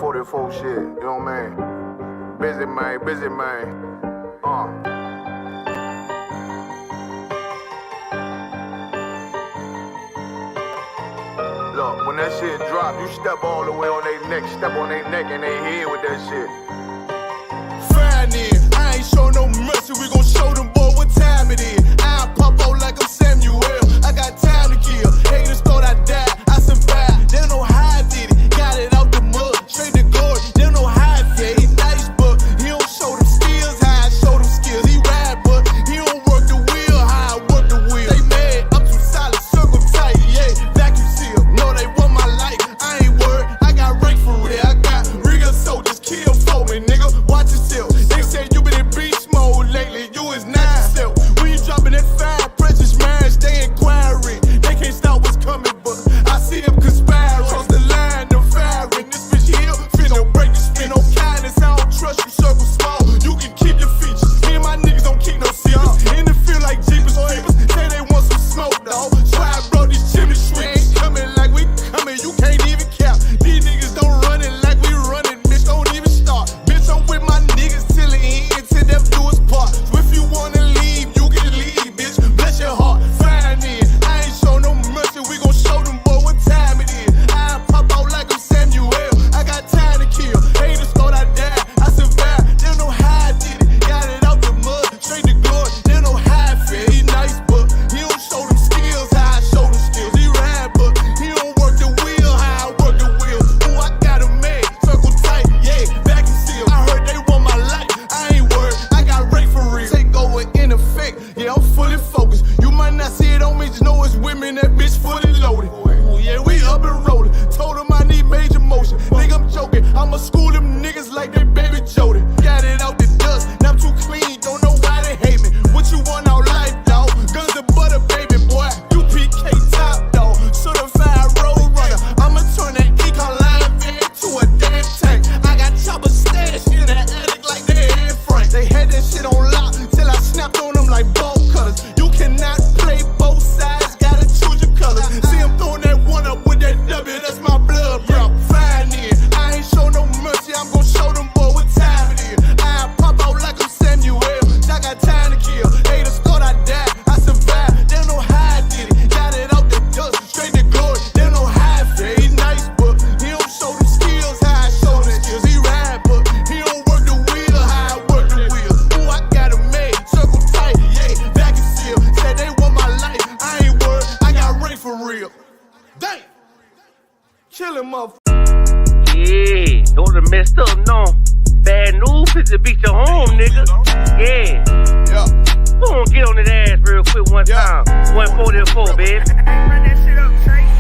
44 shit, you know what I mean? Busy man. Look, when that shit drop, you step all the way on their neck, step on their neck and they head with that shit. Fine in, I ain't show no mercy, we gon' show them boy what time it is. I pop out like I'm Samuel, I got time to kill. Haters thought I died, I survived. They don't know how I did it, got it out the mud, straight to glory. They don't know how I feel, he nice but he don't show them skills, how I show them skills. He ride but he don't work the wheel, how I work the wheel. They mad, I'm too solid, circle tight, yeah, vacuum seal. No, they want my life, I ain't worried, I got rank for real. I got real soldiers, kill for me, nigga, watch yourself. They say you been in beast mode lately, you is not yourself. When you dropping that fire, precious minds, they inquiring. They can't stop what's coming, but I see them conspiring. Cross the line, them firing. This bitch here, finna break the spin. No kindness, I don't trust you, circle small. You can keep your features. Me and my niggas don't keep no secrets. In the field like Jeepers Creepers, say they want some smoke, dawg. So I brought these chimney sweeps. Coming like we coming, you can't even cap. These niggas don't run it like we running, bitch, don't even start. Bitch, I'm with my niggas till the end, till death do us part. So if you wanna leave, you can leave, bitch, bless your heart. Fine in, I ain't show no mercy, we gon' show them boy what time it is. I pop out like I'm Samuel, I got time to kill. Haters thought I died, I survived. They don't know how I did it, got it out the mud, straight to glory. They don't know how I feel, he nice but he don't show them skills, how I show them skills. He ride but he don't work the wheel, how I work the wheel. Ooh, I got him made, circle tight, yeah, vacuum seal. I heard they want my life, I ain't worried, I got rank for real. Take over in effect, yeah, I'm fully focused. You might not see it on me, just know it's women, that bitch fully loaded. Ooh, yeah, we up and rolling. Told him I need major motion. Nigga, I'm joking, I'ma school them niggas like they baby Jody. Got it out the dust, now I'm too clean, don't know why they hate me. What you want out life, dawg? Guns and butter, baby boy. UPK top, dawg. Certified road runner. I'ma turn that econ line van to a damn tank. I got chopper stash in that attic like they Anne Frank. They had that shit on lock till I snapped on them like bolt cutters. You cannot play both sides, gotta choose your colors. See him throwing that one up with that W, that's my blood, bro. Fine in, I ain't show no mercy, I'm gon' show them boy what time it is. I pop out like I'm Samuel, I got time to kill. Haters thought I died, I survived. They don't know how I did it, got it out the dust, straight to glory. They don't know how I feel, he nice but he don't show them skills, how I show them skills. He ride but he don't work the wheel, how I work the wheel. Ooh, I got him made, circle tight, yeah, vacuum seal. Say they want my life, I ain't worried, I got rank for real. Damn, kill him, motherfucker. Yeah, don't have messed up, no. Bad news, fit to beat your home, nigga. Yeah. Go on, get on that ass real quick one time. 144, baby.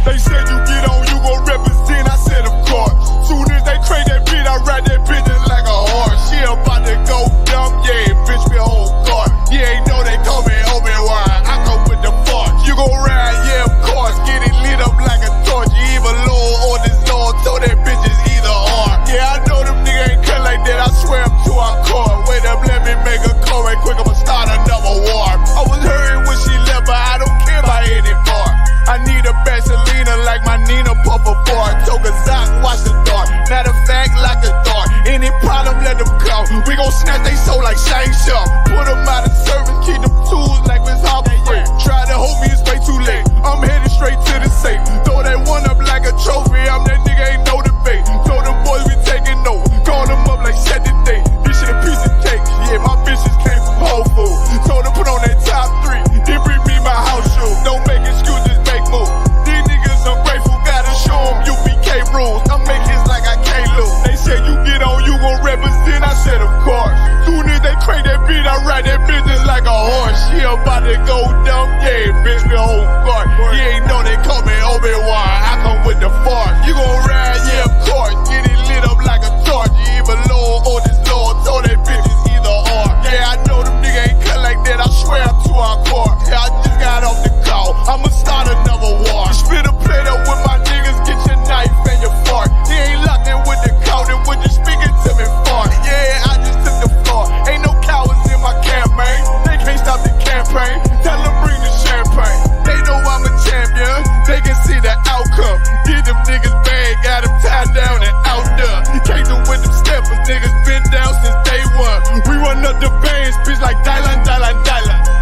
They said you get on, you gon' represent, I said of course. Soon as they crank that beat, I ride that bitch just like a horse. She about to go dumb, yeah, bitch, me whole car. You ain't know they call me Obi-Wan, I come with the force. You gon' ride, yeah, of course, get it lit up like a torch. You either low or this Lord, so that bitch is either or. Yeah, I know them niggas ain't cut like that, I swear I'm to our core. Wait up, let me make a call right quick, I'ma start another war. I was hurting when she left, but I don't care about any part. I need a Baselina like my Nina Puffer bar. Took a Zoc, watch the dark. Matter of fact, like a dart. Any problem, let them come. We gon' snatch they soul like Shang Tsung. Put them out of service, keep them tools like Miss Hopper free. Try to hold me, it's way too late. I'm headed straight to the safe. Throw that one up like a trophy. I'm that nigga, ain't no debate. Told them boys we taking over. Call them up like set the date. This shit a piece of cake. Yeah, my bitches came from Whole Foods. Told them put on that top 3. Then bring me my house shoes. Don't make excuses, make moves. These niggas ungrateful, gotta show them UPK rules. I make hits like I can't lose. They said you get on, you gon' represent, I said of course. Soon as they crank that beat, I ride that bitch just like a horse. She about to go dumb, yeah, bitch, me whole guard. You ain't know they call me Obi-Wan, I come with the force. You gon' ride, yeah, of course. Get it lit up like a torch. You either low or this Lord, so that bitch is either or. Yeah, I know them niggas ain't cut like that, I swear I'm to our core. Yeah, I just got off the call, I'ma start another war. Spit a plate up with my niggas, get your knife and your fork. He ain't locked in with the counting when you speaking to me fart. Yeah, I just took the floor, ain't no cowards in my campaign. They can't stop the campaign, tell them bring the champagne. They know I'm a champion, they can see the outcome. Get them niggas bad, got them tied down and out there. up the bands, bitch, like Dylan.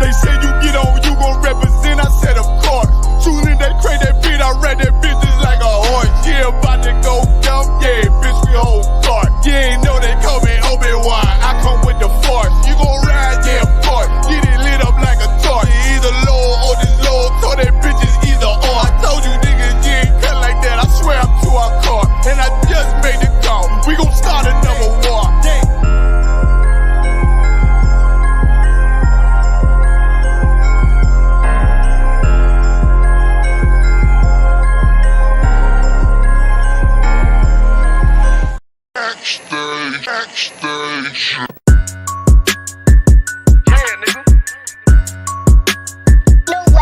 They say you get on, you gon' represent, I said of course. Soon as they crank that beat, I read that bitch just like a horse. Yeah, about to go dumb, yeah, bitch, we hold guard. You ain't know they call me Obi-Wan, I come with the force. You gon' ride, yeah, of course. Get it lit up like a torch. Either low or this low, told that bitch is either or. I told you niggas, you ain't cut like that, I swear I'm to our car. And I just made the call, we gon' start another war. Backstage. Yeah, nigga.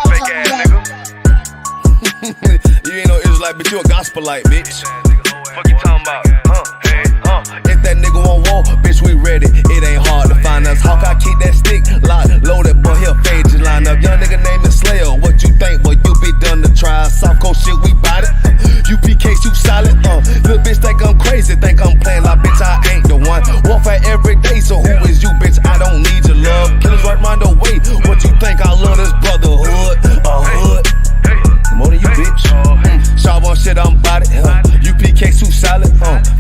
Fake ass nigga. You ain't no Israelite, bitch, you a gospelite, bitch. Fuck you talking about? Hey, If that nigga won't walk, bitch, we ready. It ain't hard to find us. Hawk, I keep that stick locked, loaded, boy, he'll fade you line up. Young nigga named the Slayer. What you think, boy? You be done to try. Soft coast shit, we bout it. UPK, you solid. Little bitch think I'm crazy, think I'm playing like bitch, I ain't the one. Warfare every day, so who is you, bitch? I don't need your love. Killers right round the way. What you think? I love this brotherhood. A hood. More than you, bitch. Sharp on shit, I'm bout it. UPK too solid.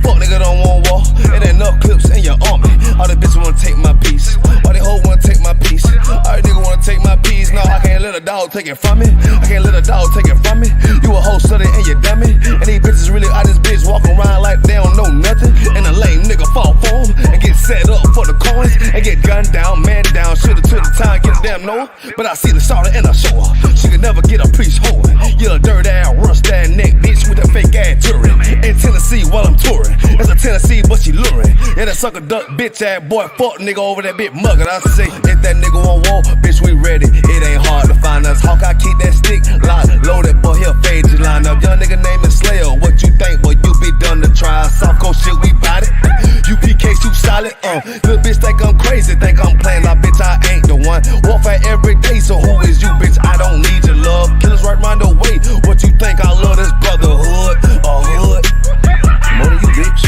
Fuck nigga don't want war. It ain't enough clips in your army. All the bitches wanna take my piece. All they hoes wanna take my piece. All the niggas wanna take my piece. No, I can't let a dog take it from me. I can't let a dog take it from me. You a hoe study and you dummy. And these bitches really out this bitch walking around like they don't know nothing. And a lame nigga fall for them and get set up for the coins and get gunned down, man down. Shoulda took the time, get a damn no. But I see the starter and I show her. She could never get a piece hoeing. You a dirt ass, rust ass neck bitch with a fake ass jury. In Tennessee while I'm touring. That's a Tennessee, but she luring. Yeah, that sucker duck bitch ass boy, fuck nigga over that bit muggin'. I say, if that nigga won't walk, bitch, we ready. It ain't hard to find us. Hawk, I keep that stick locked, loaded, boy, he'll fade you line up. Young nigga named the Slayer. What you think, boy? You be done to try. Soft coast shit, we bout it. UPK, you solid. Little bitch think I'm crazy, think I'm playing like bitch, I ain't the one. Warfare every day, so who is you, bitch? I don't need your love. Killers right round the way. What you think? I love this brotherhood. A hood. More than you, bitch.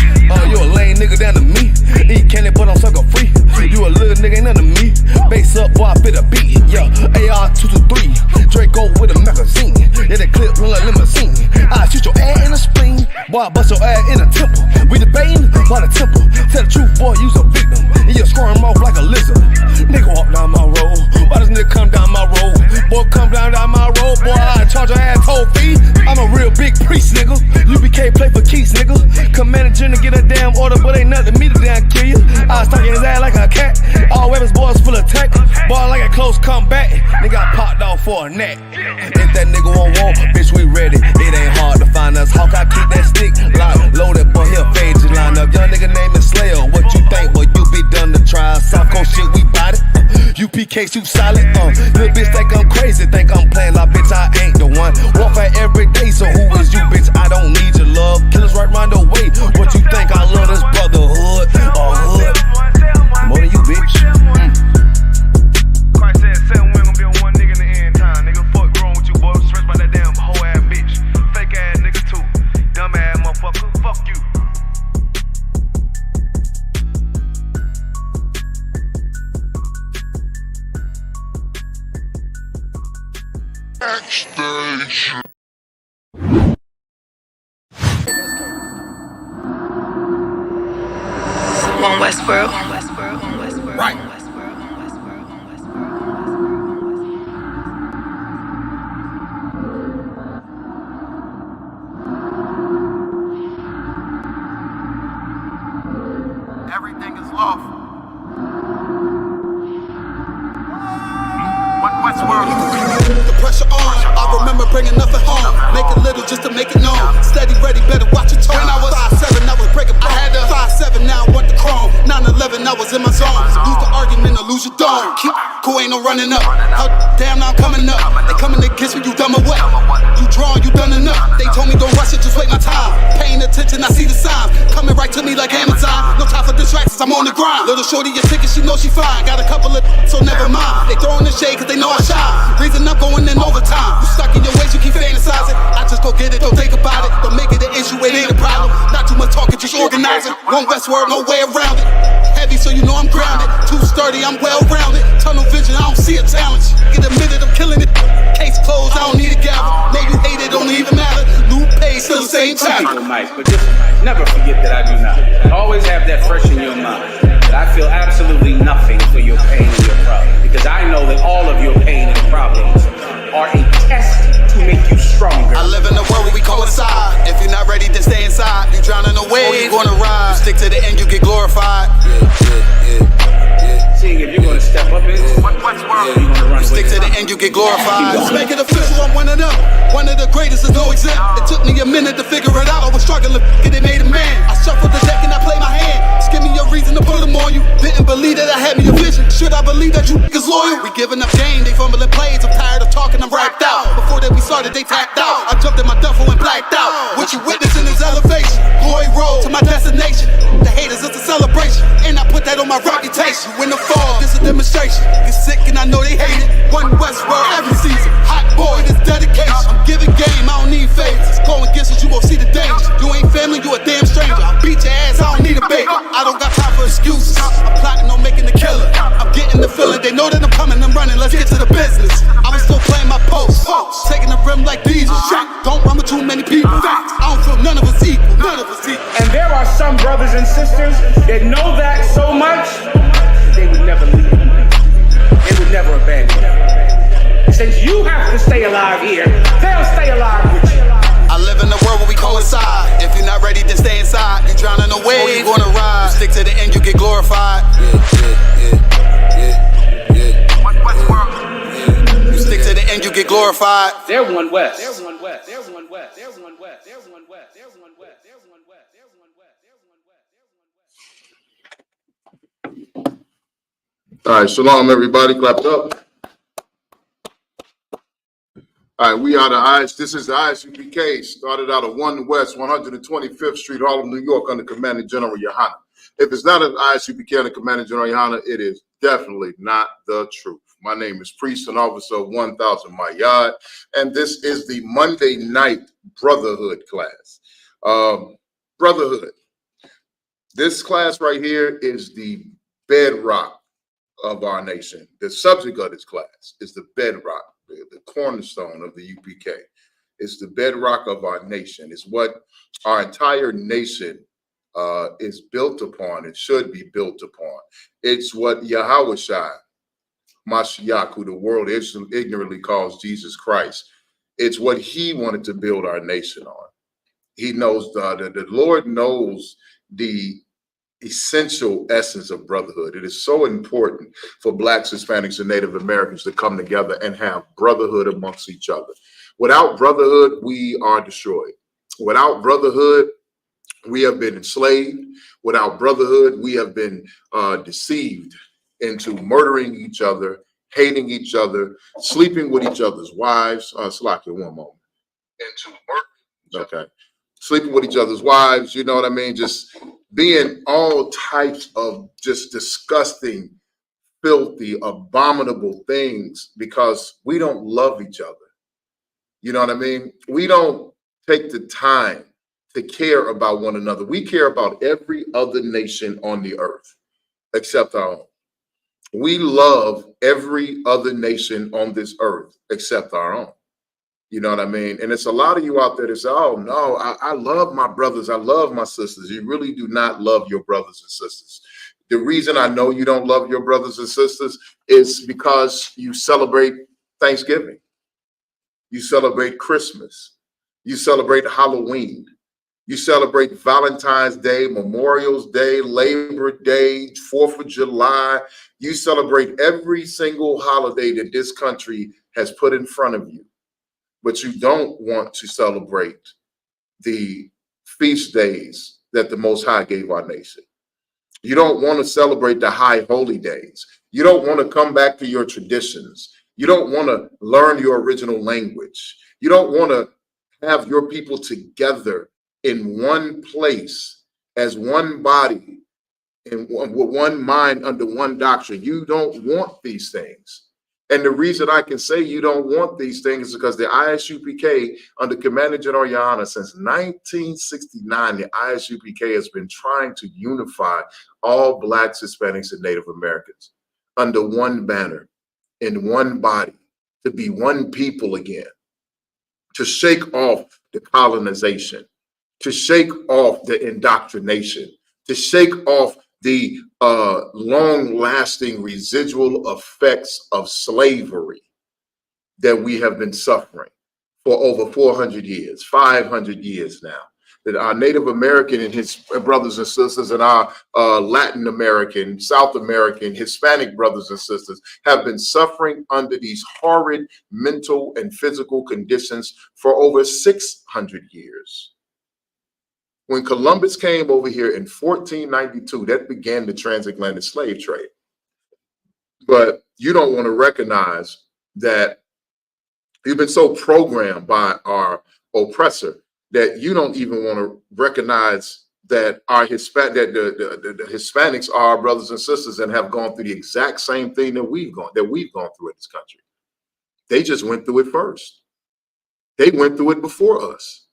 You a lame nigga down to me. Eat candy, but I'm sucker free. You a little nigga, ain't nothing to me. Base up, boy, I fit a beat. Yeah, AR-223. Draco with a magazine. Yeah, that clip run like limousine. I shoot your ass in the spleen. Boy, I bust your ass in the temple. We debating by the temple. Tell the truth, boy, you's a victim. And you squirm off like a lizard. Nigga walk down my road. Why does nigga come down my road? Boy, come down my road. Boy, I charge your ass toll fee. I'm a real big priest, nigga. UBK play for keys, nigga. Commanding to get a damn order, but ain't nothing to me to damn kill you. I stuck in his ass like a cat. All weapons, boys full of tech. Boy, like a close comeback. Nigga, I popped off for a neck. If that nigga won't walk, bitch, we ready. It ain't hard to find us. Hawk, I keep that stick locked, loaded, boy, he'll fade you line up. Young nigga named the Slayer. What you think, boy? You be done to try. Soft coast shit, we bout it. UPK, you solid. Little bitch think I'm crazy, think I'm playing like bitch, I ain't the one. Warfare every day, so who is you, bitch? I don't need your love. Killers right round the way. What you think? I love this brotherhood. A hood. More than you, bitch. Christ said 7 we gon' be on one nigga in the end time. Nigga, fuck wrong with you, boy? Stressed by that damn hoe ass bitch. Fake ass nigga too. Dumb ass motherfucker. Fuck you. Backstage. One Westboro. Right. Everything is lawful. What's world? The pressure on, I remember bringing nothing home. Make it little just to make it known. Steady, ready, better watch your tone. When I was 5'7", I was breaking bone. I had to 5'7", now I want the chrome. 9'11", I was in my zone. Lose the argument or lose your dome. Keep cool, ain't no running up. Damn, now I'm coming up. They coming to kiss me, you dumb or what? You drawing, you done enough. They told me don't rush it, just wait my time. Paying attention, I see the signs. Coming right to me like Amazon. No time for distractions, I'm on the grind. Little shorty, your ticket, she know she fine. Got a couple of so never mind. They throwing the shade cause they know I shine. Reason I'm going in overtime. You stuck in your ways, you keep fantasizing. I just go get it, don't think about it. Don't make it an issue, it ain't a problem. Not too much talking, just organize. housing. One Westworld, no way around it. Heavy, so you know I'm grounded. Too sturdy, I'm well rounded. Tunnel vision, I don't see a challenge. Get a minute, I'm killing it. Case closed, I don't need a gavel. Know you hate it, don't even matter. New page, still the same time. People might, but just never forget that I do not. Always have that fresh in your mind. That I feel absolutely nothing for your pain and your problem. Because I know that all of your pain and problems are a test to make you stronger. I live in a world where we coincide. If you're not ready to stay inside, you drowning away, or you gonna ride. You stick to the end, you get glorified. Seeing if you're gonna step up into it, you're gonna run. You stick to the end, you get glorified. Let's make it official, I'm one of them. One of the greatest, there's no exempt. It took me a minute to figure it out. I was struggling, get it made a man. I shuffled the deck and I played my hand. Just give me a reason to put them on you. Didn't believe that I had me a vision. Should I believe that you niggas loyal? We giving up game, they fumbling plays. I'm tired of talking, I'm racked out. Before that we started, they tapped out. I jumped in my duffel and blacked out. What you witnessing is elevation. Glory road to my destination. The haters, it's a celebration. And I put that on my reputation. You in the fall, this a demonstration. Get sick and I know they hate it. One Westworld every season. Hot boy, this dedication. I'm giving game, I don't need favors. Go against it, you gon' see the danger. You ain't family, you a damn stranger. I'll beat your ass, I don't need a baby. I don't got time for excuses. I'm plotting on making the killer. I'm getting the feeling, they know that I'm coming, I'm running. Let's get to the business. I was still playing my post, taking the rim like diesel. Don't run with too many people. I don't feel none of us equal. None of us equal. And there are some brothers and sisters that know that so much, they would never leave you. They would never abandon you. Since you have to stay alive here, they'll stay alive with you. I live in a world where we coincide. If you're not ready to stay inside, you drowning away, or you gonna ride. You stick to the end, you get glorified. You stick to the end, you get glorified. They're one West. They're one West. They're one West. They're one West. They're one West. They're one West. They're one West. They're one West. They're one West. All right, shalom, everybody. Clapped up. All right, we are the this is the Isupk, started out of 1 West 125th Street, Harlem, New York, under Commanding General Yohana. If it's not an Isupk under Commanding General Yohana, it is definitely not the truth. My name is Priest and Officer 1000 Mayad, and this is the Monday night Brotherhood class. Brotherhood. This class right here is the bedrock of our nation. The subject of this class is the bedrock, the cornerstone of the UPK. It's the bedrock of our nation. It's what our entire nation is built upon. It should be built upon. It's what Yahweh Shai, Mashiach, who the world ignorantly calls Jesus Christ. It's what he wanted to build our nation on. He knows the Lord knows the essential essence of brotherhood. It is so important for Blacks, Hispanics, and Native Americans to come together and have brotherhood amongst each other. Without brotherhood, we are destroyed. Without brotherhood, we have been enslaved. Without brotherhood, we have been deceived into murdering each other, hating each other, sleeping with each other's wives. Slack you one moment. Into murder. Okay. Sleeping with each other's wives, you know what I mean? Just being all types of just disgusting, filthy, abominable things because we don't love each other. You know what I mean? We don't take the time to care about one another. We care about every other nation on the earth except our own. We love every other nation on this earth except our own. You know what I mean? And it's a lot of you out there that say, oh, no, I love my brothers. I love my sisters. You really do not love your brothers and sisters. The reason I know you don't love your brothers and sisters is because you celebrate Thanksgiving. You celebrate Christmas. You celebrate Halloween. You celebrate Valentine's Day, Memorial Day, Labor Day, 4th of July. You celebrate every single holiday that this country has put in front of you. But you don't want to celebrate the feast days that the Most High gave our nation. You don't want to celebrate the high holy days. You don't want to come back to your traditions. You don't want to learn your original language. You don't want to have your people together in one place as one body and with one mind under one doctrine. You don't want these things. And the reason I can say you don't want these things is because the ISUPK under Commander General Yana since 1969, the ISUPK has been trying to unify all Blacks, Hispanics, and Native Americans under one banner, in one body, to be one people again, to shake off the colonization, to shake off the indoctrination, to shake off the long-lasting residual effects of slavery that we have been suffering for over 400 years, 500 years now. That our Native American and his brothers and sisters and our Latin American, South American, Hispanic brothers and sisters have been suffering under these horrid mental and physical conditions for over 600 years. When Columbus came over here in 1492, that began the transatlantic slave trade. But you don't want to recognize that you've been so programmed by our oppressor that you don't even want to recognize that our the Hispanics are our brothers and sisters and have gone through the exact same thing that we've gone through in this country. They just went through it first. They went through it before us.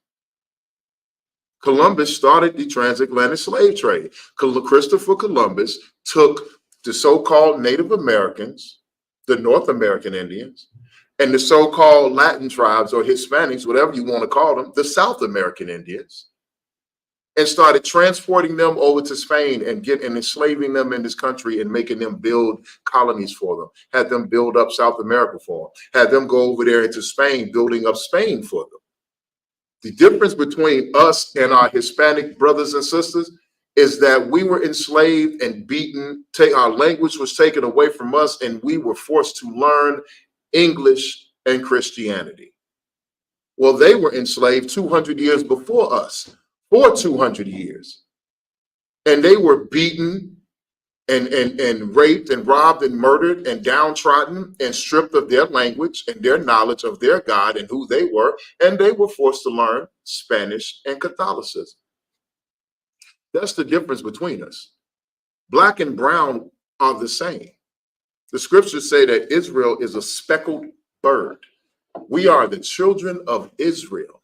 Columbus started the transatlantic slave trade. Christopher Columbus took the so-called Native Americans, the North American Indians, and the so-called Latin tribes or Hispanics, whatever you want to call them, the South American Indians, and started transporting them over to Spain and enslaving them in this country and making them build colonies for them, had them build up South America for them, had them go over there into Spain, building up Spain for them. The difference between us and our Hispanic brothers and sisters is that we were enslaved and beaten, our language was taken away from us, and we were forced to learn English and Christianity. Well, they were enslaved 200 years before us, for 200 years. And they were beaten and raped and robbed and murdered and downtrodden and stripped of their language and their knowledge of their God and who they were. And they were forced to learn Spanish and Catholicism. That's the difference between us. Black and brown are the same. The scriptures say that Israel is a speckled bird. We are the children of Israel.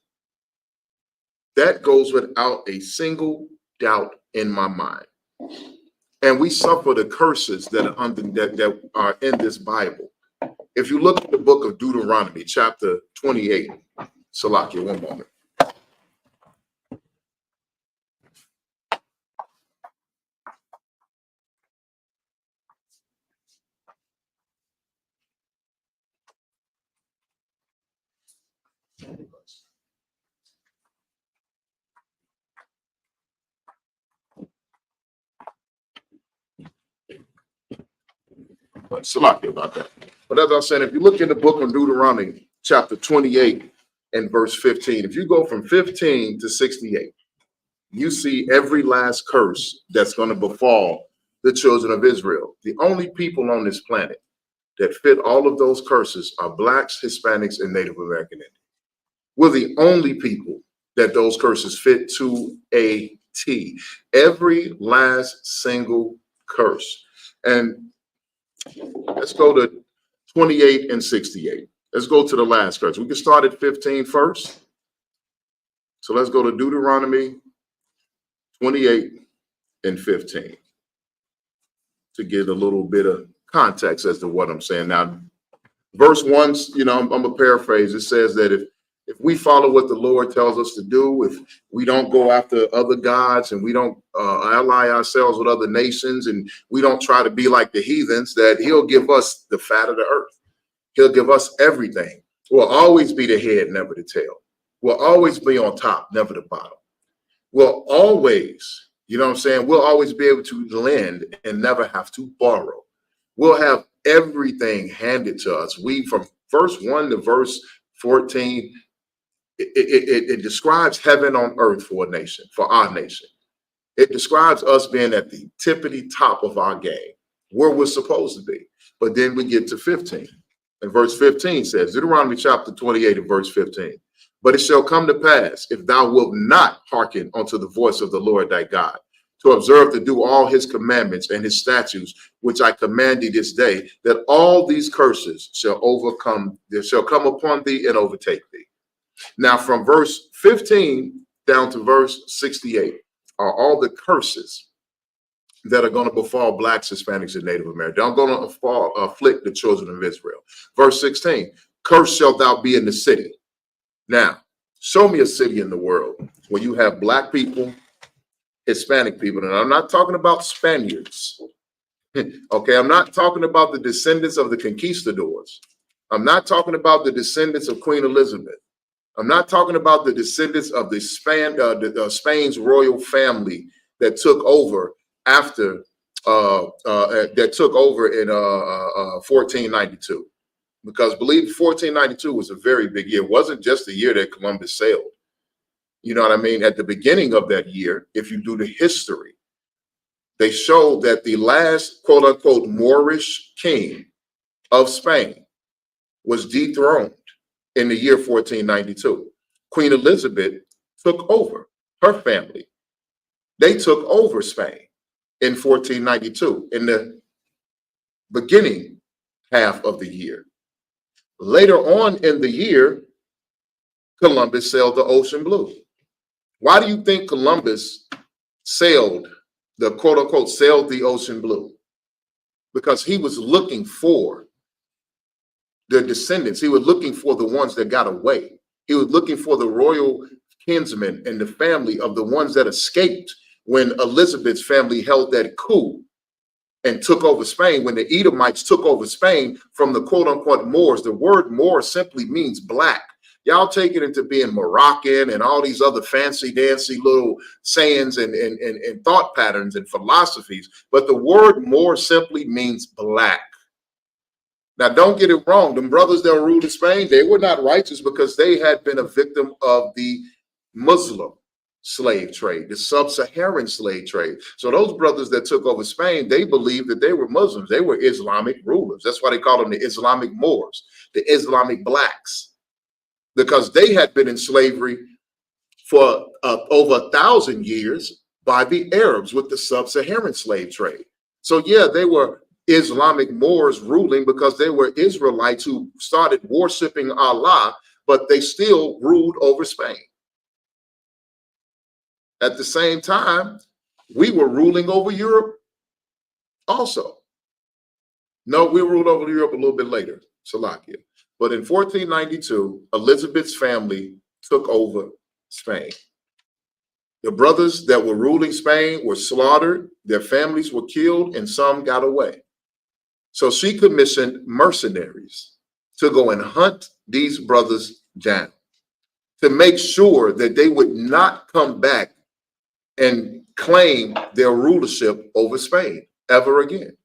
That goes without a single doubt in my mind. And we suffer the curses that are in this Bible. If you look at the book of Deuteronomy, chapter 28, Salakia, one moment. Salakia about that. But as I said, if you look in the book of Deuteronomy, chapter 28 and verse 15, if you go from 15 to 68, you see every last curse that's going to befall the children of Israel. The only people on this planet that fit all of those curses are Blacks, Hispanics, and Native American Indians. We're the only people that those curses fit to a T. Every last single curse. And let's go to 28 and 68. Let's go to the last curse. We can start at 15 first. So let's go to Deuteronomy 28 and 15 to get a little bit of context as to what I'm saying. Now, verse 1, I'm going to paraphrase. It says that if we follow what the Lord tells us to do, if we don't go after other gods and we don't ally ourselves with other nations and we don't try to be like the heathens, that he'll give us the fat of the earth. He'll give us everything. We'll always be the head, never the tail. We'll always be on top, never the bottom. We'll always, we'll always be able to lend and never have to borrow. We'll have everything handed to us. We, from verse 1 to verse 14, it describes heaven on earth for a nation, for our nation. It describes us being at the tippity top of our game, where we're supposed to be. But then we get to 15. And verse 15 says, Deuteronomy chapter 28 and verse 15. But it shall come to pass, if thou wilt not hearken unto the voice of the Lord thy God, to observe to do all his commandments and his statutes, which I command thee this day, that all these curses shall come upon thee and overtake thee. Now, from verse 15 down to verse 68 are all the curses that are going to befall blacks, Hispanics, and Native Americans. They're going to afflict the children of Israel. Verse 16, cursed shalt thou be in the city. Now, show me a city in the world where you have black people, Hispanic people, and I'm not talking about Spaniards. Okay, I'm not talking about the descendants of the conquistadors. I'm not talking about the descendants of Queen Elizabeth. I'm not talking about the descendants of the Spain's royal family that took over after that took over in 1492. Because believe 1492 was a very big year. It wasn't just the year that Columbus sailed. You know what I mean? At the beginning of that year, if you do the history, they show that the last quote unquote Moorish king of Spain was dethroned in the year 1492. Queen Elizabeth took over her family. They took over Spain in 1492 in the beginning half of the year. Later on in the year, Columbus sailed the ocean blue. Why do you think Columbus sailed the quote unquote sailed the ocean blue? Because he was looking for the descendants. He was looking for the ones that got away. He was looking for the royal kinsmen and the family of the ones that escaped when Elizabeth's family held that coup and took over Spain. When the Edomites took over Spain from the quote unquote Moors, the word Moor simply means black. Y'all take it into being Moroccan and all these other fancy dancy little sayings and thought patterns and philosophies. But the word Moor simply means black. Now, don't get it wrong. Them brothers that ruled in Spain, they were not righteous because they had been a victim of the Muslim slave trade, the sub-Saharan slave trade. So those brothers that took over Spain, they believed that they were Muslims. They were Islamic rulers. That's why they call them the Islamic Moors, the Islamic blacks, because they had been in slavery for over 1,000 years by the Arabs with the sub-Saharan slave trade. So yeah, they were Islamic Moors ruling because they were Israelites who started worshiping Allah, but they still ruled over Spain. At the same time, we were ruling over Europe also. No, we ruled over Europe a little bit later, Salakia. But in 1492, Elizabeth's family took over Spain. The brothers that were ruling Spain were slaughtered, their families were killed, and some got away. So she commissioned mercenaries to go and hunt these brothers down to make sure that they would not come back and claim their rulership over Spain ever again.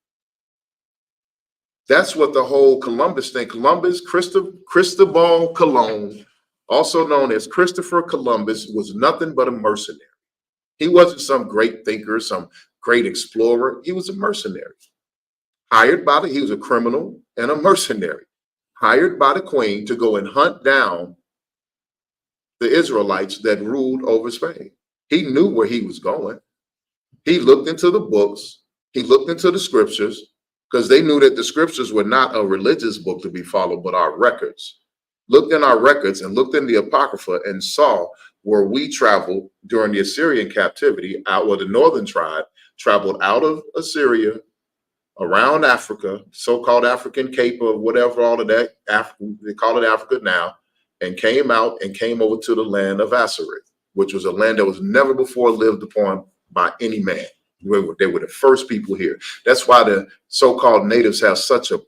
That's what the whole Columbus thing, Cristobal Colon, also known as Christopher Columbus, was nothing but a mercenary. He wasn't some great thinker, some great explorer. He was a mercenary. He was a criminal and a mercenary, hired by the queen to go and hunt down the Israelites that ruled over Spain. He knew where he was going. He looked into the books. He looked into the scriptures because they knew that the scriptures were not a religious book to be followed, but our records. Looked in our records and looked in the Apocrypha and saw where we traveled during the Assyrian captivity, where the northern tribe traveled out of Assyria, around Africa, so-called African Cape or whatever, all of that, they call it Africa now, and came out and came over to the land of Assyria, which was a land that was never before lived upon by any man. They were the first people here. That's why the so-called natives have such a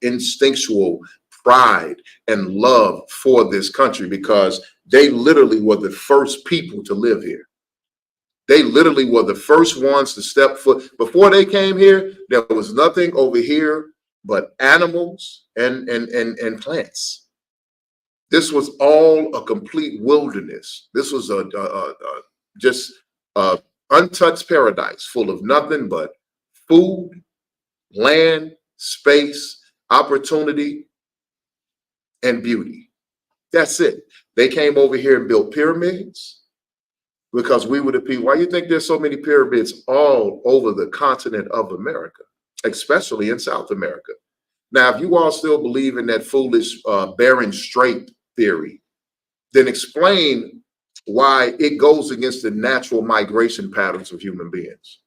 instinctual pride and love for this country, because they literally were the first people to live here. They literally were the first ones to step foot. Before they came here, there was nothing over here but animals and plants. This was all a complete wilderness. This was just a untouched paradise full of nothing but food, land, space, opportunity, and beauty. That's it. They came over here and built pyramids. because we were the people. Why do you think there's so many pyramids all over the continent of America, especially in South America? Now, if you all still believe in that foolish Bering Strait theory, then explain why it goes against the natural migration patterns of human beings.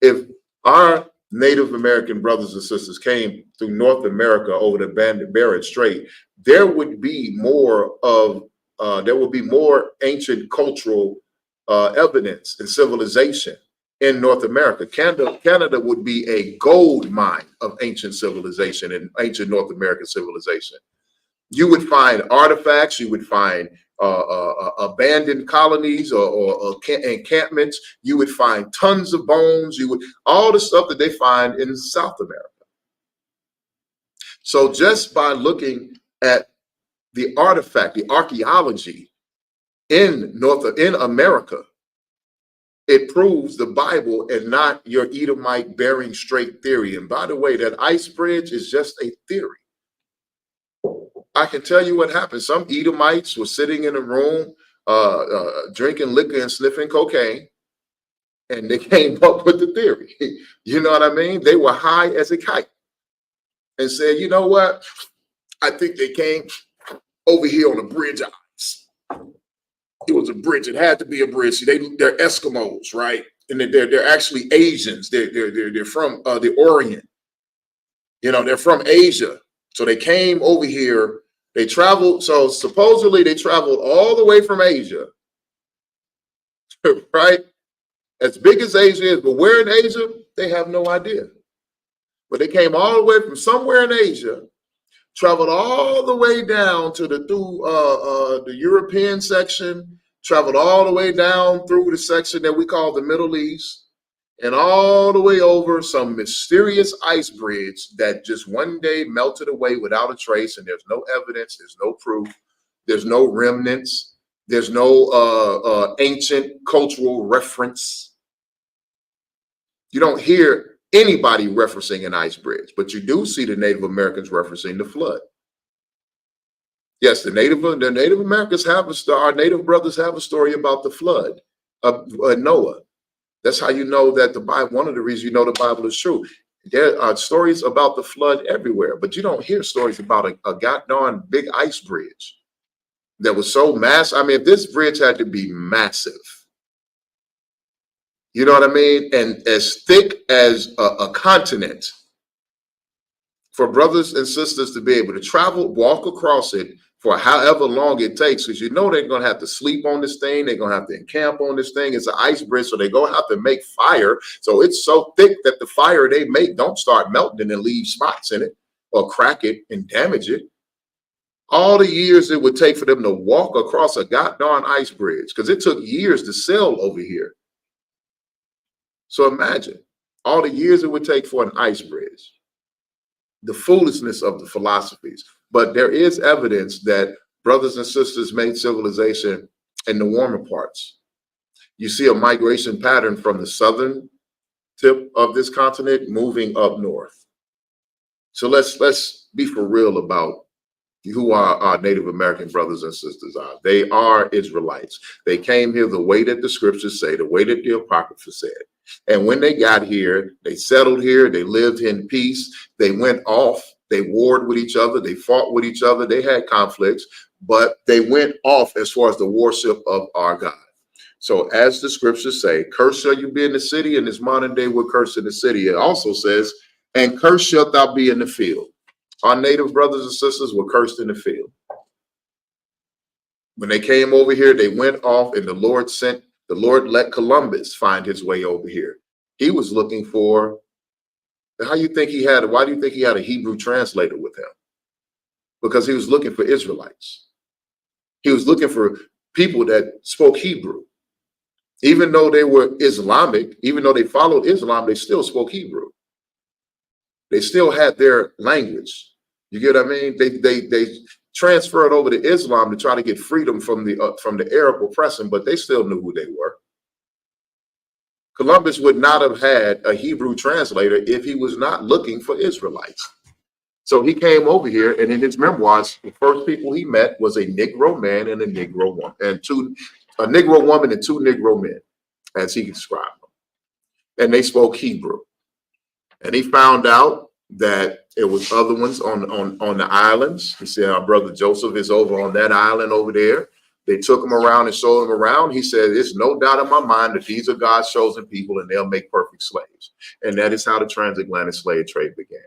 If our Native American brothers and sisters came through North America over the Bering Strait, there would be more ancient cultural evidence and civilization in North America. Canada would be a gold mine of ancient civilization and ancient North American civilization. You would find artifacts, you would find abandoned colonies or encampments. You would find tons of bones. All the stuff that they find in South America. So just by looking at the artifact, the archaeology in America, it proves the Bible and not your Edomite Bering Strait theory. And by the way, that ice bridge is just a theory. I can tell you what happened. Some Edomites were sitting in a room, drinking liquor and sniffing cocaine, and they came up with the theory. You know what I mean? They were high as a kite and said, you know what? I think they came over here on a bridge of ice. It was a bridge. It had to be a bridge. See, they're Eskimos, right? And they're actually Asians. They're from the Orient. You know, they're from Asia. So they came over here, they traveled. So supposedly they traveled all the way from Asia, right? As big as Asia is, but where in Asia, they have no idea. But they came all the way from somewhere in Asia, traveled all the way down to the European section, traveled all the way down through the section that we call the Middle East, and all the way over some mysterious ice bridge that just one day melted away without a trace, and there's no evidence, there's no proof, there's no remnants, there's no ancient cultural reference. You don't hear anybody referencing an ice bridge, but you do see the Native Americans referencing the flood. Yes, the Native Americans our Native brothers have a story about the flood of Noah. That's how you know that the Bible, one of the reasons you know the Bible is true. There are stories about the flood everywhere, but you don't hear stories about a goddamn big ice bridge that was so massive. I mean, if this bridge had to be massive, you know what I mean? And as thick as a continent, for brothers and sisters to be able to travel, walk across it for however long it takes, because you know they're going to have to sleep on this thing. They're going to have to encamp on this thing. It's an ice bridge, so they're going to have to make fire. So it's so thick that the fire they make don't start melting and leave spots in it or crack it and damage it. All the years it would take for them to walk across a goddamn ice bridge, because it took years to sail over here. So imagine all the years it would take for an ice bridge. The foolishness of the philosophies. But there is evidence that brothers and sisters made civilization in the warmer parts. You see a migration pattern from the southern tip of this continent moving up north. So let's be for real about who our Native American brothers and sisters are. They are Israelites. They came here the way that the scriptures say, the way that the Apocrypha said. And when they got here, they settled here, they lived in peace, they went off, they warred with each other, they fought with each other, they had conflicts, but they went off as far as the worship of our God. So as the scriptures say, cursed shall you be in the city, and this modern day we're cursed in the city. It also says, and cursed shalt thou be in the field. Our Native brothers and sisters were cursed in the field. When they came over here, they went off, and the Lord let Columbus find his way over here. He was looking for, why do you think he had a Hebrew translator with him? Because he was looking for Israelites. He was looking for people that spoke Hebrew. Even though they were Islamic, even though they followed Islam, they still spoke Hebrew. They still had their language. You get what I mean? They transferred over to Islam to try to get freedom from the Arab oppression, but they still knew who they were. Columbus would not have had a Hebrew translator if he was not looking for Israelites. So he came over here, and in his memoirs, the first people he met was a Negro man and a Negro woman, and two a Negro woman and 2 Negro men, as he described them. And they spoke Hebrew. And he found out that it was other ones on the islands. He said, our brother Joseph is over on that island over there. They took him around and showed him around. He said, there's no doubt in my mind that these are God's chosen people and they'll make perfect slaves. And that is how the transatlantic slave trade began.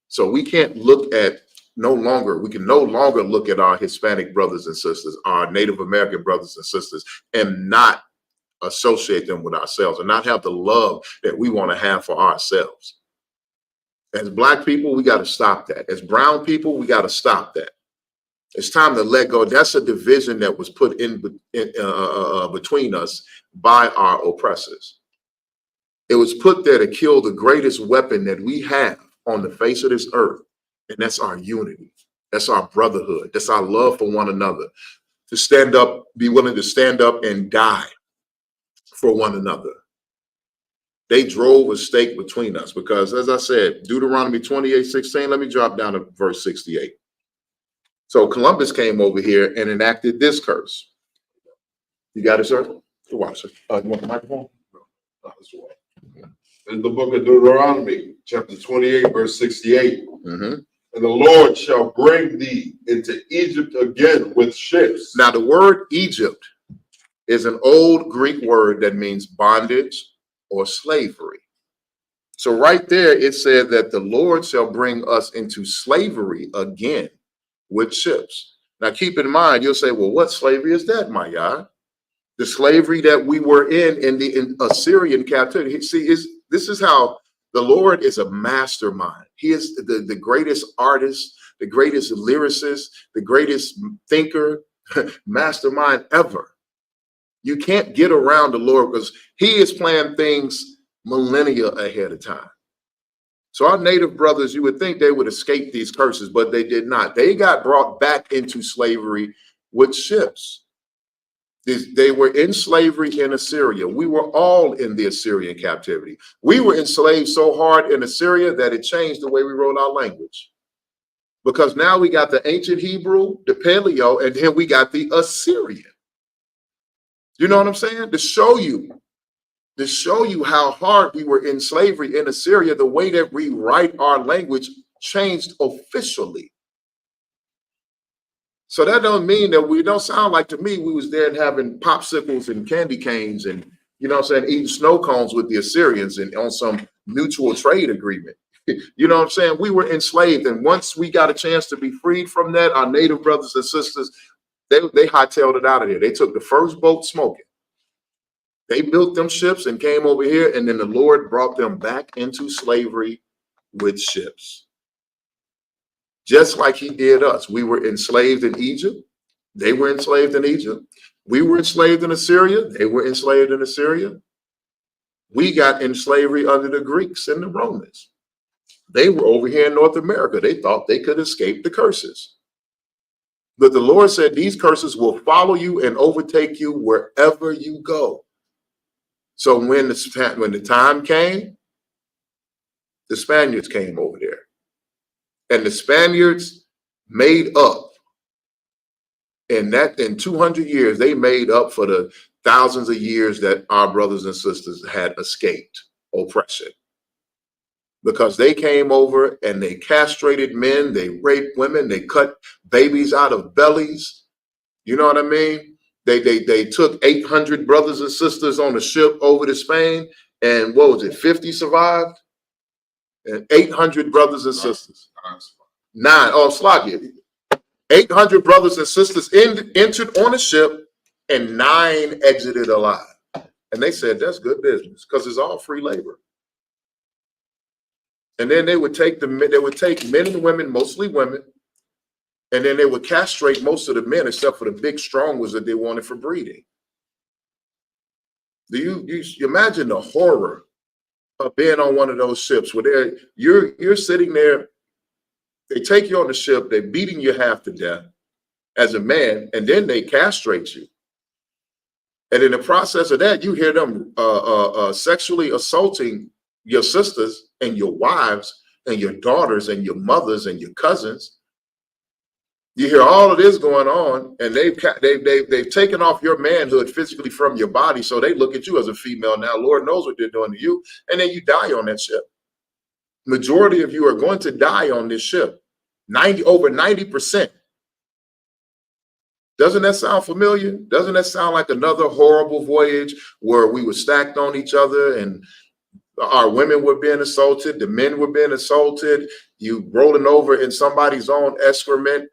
So we can't look at we can no longer look at our Hispanic brothers and sisters, our Native American brothers and sisters, and not associate them with ourselves and not have the love that we want to have for ourselves. As Black people, we got to stop that. As brown people, we got to stop that. It's time to let go. That's a division that was put in between us by our oppressors. It was put there to kill the greatest weapon that we have on the face of this earth, and that's our unity. That's our brotherhood. That's our love for one another. To stand up, be willing to stand up and die for one another. They drove a stake between us because, as I said, Deuteronomy 28:16, let me drop down to verse 68. So Columbus came over here and enacted this curse. You got it, sir? Watch it. You want the microphone? No, that's the one. In the book of Deuteronomy, chapter 28, verse 68. And the Lord shall bring thee into Egypt again with ships. Now, the word Egypt is an old Greek word that means bondage or slavery. So right there, it said that the Lord shall bring us into slavery again with ships. Now, keep in mind, you'll say, well, what slavery is that, my God? The slavery that we were in the Assyrian captivity. See, this is how the Lord is a mastermind. He is the greatest artist, the greatest lyricist, the greatest thinker, mastermind ever. You can't get around the Lord because he is planning things millennia ahead of time. So our native brothers, you would think they would escape these curses, but they did not. They got brought back into slavery with ships. They were in slavery in Assyria. We were all in the Assyrian captivity. We were enslaved so hard in Assyria that it changed the way we wrote our language. Because now we got the ancient Hebrew, the Paleo, and then we got the Assyrian. You know what I'm saying? To show you how hard we were in slavery in Assyria, the way that we write our language changed officially. So that don't mean that we don't sound like, to me, we was there having popsicles and candy canes and, you know what I'm saying, eating snow cones with the Assyrians and on some mutual trade agreement. You know what I'm saying? We were enslaved. And once we got a chance to be freed from that, our native brothers and sisters, they hightailed it out of there. They took the first boat smoking. They built them ships and came over here, and then the Lord brought them back into slavery with ships. Just like he did us. We were enslaved in Egypt. They were enslaved in Egypt. We were enslaved in Assyria. They were enslaved in Assyria. We got in slavery under the Greeks and the Romans. They were over here in North America. They thought they could escape the curses. But the Lord said these curses will follow you and overtake you wherever you go. So when the time came, the Spaniards came over there. And the Spaniards made up. And that in 200 years, they made up for the thousands of years that our brothers and sisters had escaped oppression. Because they came over and they castrated men, they raped women, they cut babies out of bellies. You know what I mean? They took 800 brothers and sisters on a ship over to Spain, and what was it, 50 survived? And 800 brothers and sisters. 800 brothers and sisters entered on a ship, and 9 exited alive. And they said, that's good business, because it's all free labor. And then they would take men and women, mostly women, and then they would castrate most of the men, except for the big strong ones that they wanted for breeding. Do you imagine the horror of being on one of those ships where you're sitting there, they take you on the ship, they're beating you half to death as a man, and then they castrate you. And in the process of that, you hear them sexually assaulting your sisters and your wives and your daughters and your mothers and your cousins. You hear all of this going on, and they've taken off your manhood physically from your body, so they look at you as a female now. Lord knows what they're doing to you, and then you die on that ship. Majority of you are going to die on this ship. Over 90%. Doesn't that sound familiar? Doesn't that sound like another horrible voyage where we were stacked on each other and our women were being assaulted, the men were being assaulted, you rolling over in somebody's own excrement,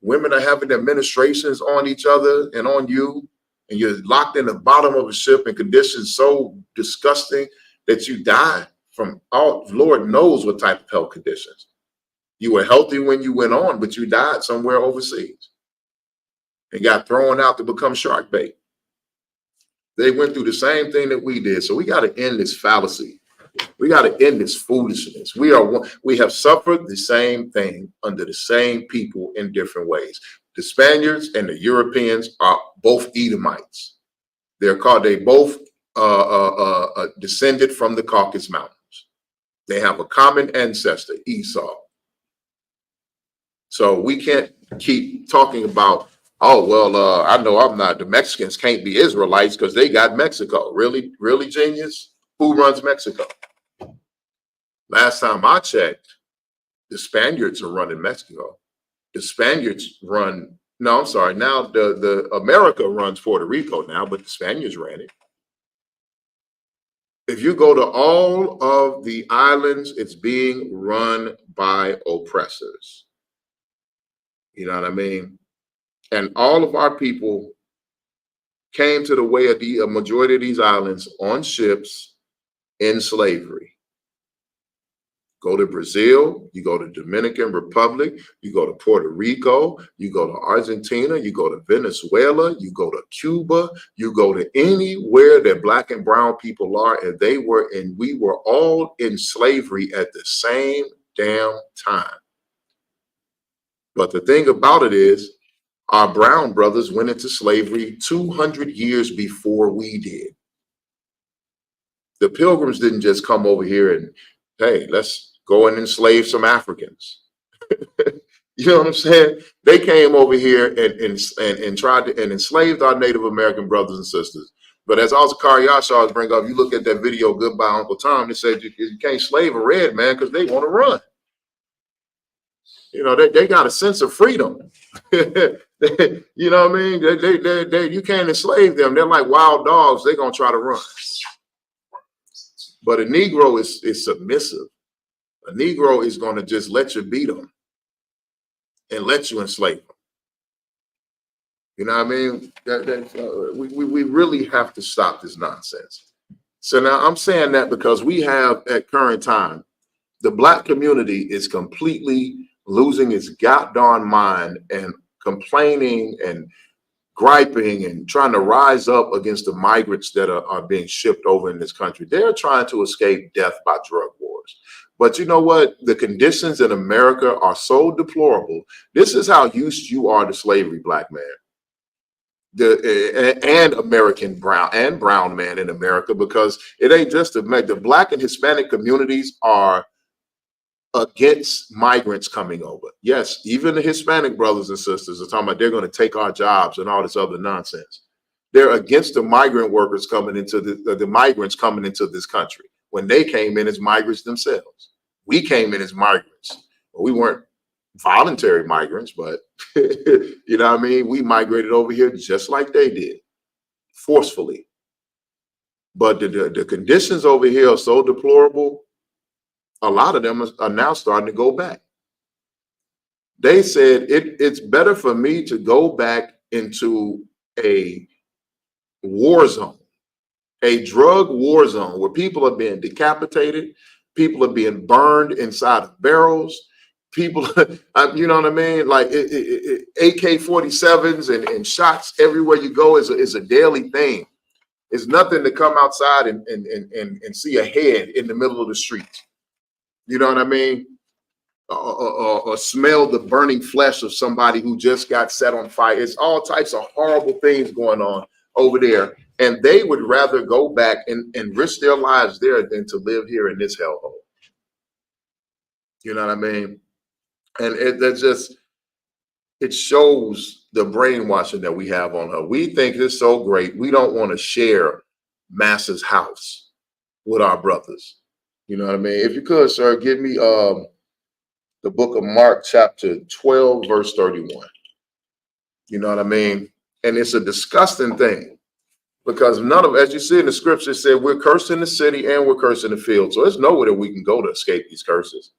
women are having their menstruations on each other and on you, and you're locked in the bottom of a ship in conditions so disgusting that you die from Lord knows what type of health conditions. You were healthy when you went on, but you died somewhere overseas and got thrown out to become shark bait. They went through the same thing that we did. So we got to end this fallacy. We got to end this foolishness. We have suffered the same thing under the same people in different ways. The Spaniards and the Europeans are both Edomites. They both descended from the Caucasus Mountains. They have a common ancestor, Esau. So we can't keep talking about, oh, well, I know the Mexicans can't be Israelites because they got Mexico. Really, really, genius? Who runs Mexico? Last time I checked, the Spaniards are running Mexico. The Spaniards run, no, I'm sorry, now the America runs Puerto Rico now, but the Spaniards ran it. If you go to all of the islands, it's being run by oppressors. You know what I mean? And all of our people came to the way of a majority of these islands on ships in slavery. Go to Brazil, you go to Dominican Republic, you go to Puerto Rico, you go to Argentina, you go to Venezuela, you go to Cuba, you go to anywhere that black and brown people are, and we were all in slavery at the same damn time. But the thing about it is, our brown brothers went into slavery 200 years before we did. The Pilgrims didn't just come over here and, hey, let's go and enslave some Africans. You know what I'm saying? They came over here and tried to enslaved our Native American brothers and sisters. But as also Yashar bring up, you look at that video, Goodbye Uncle Tom, they said you can't slave a red man because they want to run. You know, they got a sense of freedom. You know what I mean? You can't enslave them. They're like wild dogs. They're going to try to run. But a Negro is submissive. A Negro is going to just let you beat them and let you enslave them. You know what I mean? We really have to stop this nonsense. So now I'm saying that because we have at current time, the black community is completely losing its goddamn mind and complaining and griping and trying to rise up against the migrants that are being shipped over in this country. They're trying to escape death by drug wars. But you know what? The conditions in America are so deplorable. This is how used you are to slavery, black man. And American brown man in America, because it ain't just the black and Hispanic communities are against migrants coming over. Yes, even the Hispanic brothers and sisters are talking about they're going to take our jobs and all this other nonsense. They're against the migrant workers coming into the migrants coming into this country when they came in as migrants themselves. We came in as migrants. Well, we weren't voluntary migrants, but you know what I mean? We migrated over here just like they did, forcefully. But the conditions over here are so deplorable. A lot of them are now starting to go back. They said it's better for me to go back into a war zone, a drug war zone where people are being decapitated, people are being burned inside of barrels, people, you know what I mean? Like AK-47s and shots everywhere you go is a daily thing. It's nothing to come outside and see a head in the middle of the street. You know what I mean? Or smell the burning flesh of somebody who just got set on fire. It's all types of horrible things going on over there. And they would rather go back and risk their lives there than to live here in this hellhole. You know what I mean? And that's just, it shows the brainwashing that we have on her. We think it's so great. We don't want to share Master's house with our brothers. You know what I mean? If you could, sir, give me the book of Mark, chapter 12, verse 31. You know what I mean? And it's a disgusting thing because none of, as you see in the scripture, it said we're cursed in the city and we're cursed in the field. So there's nowhere that we can go to escape these curses.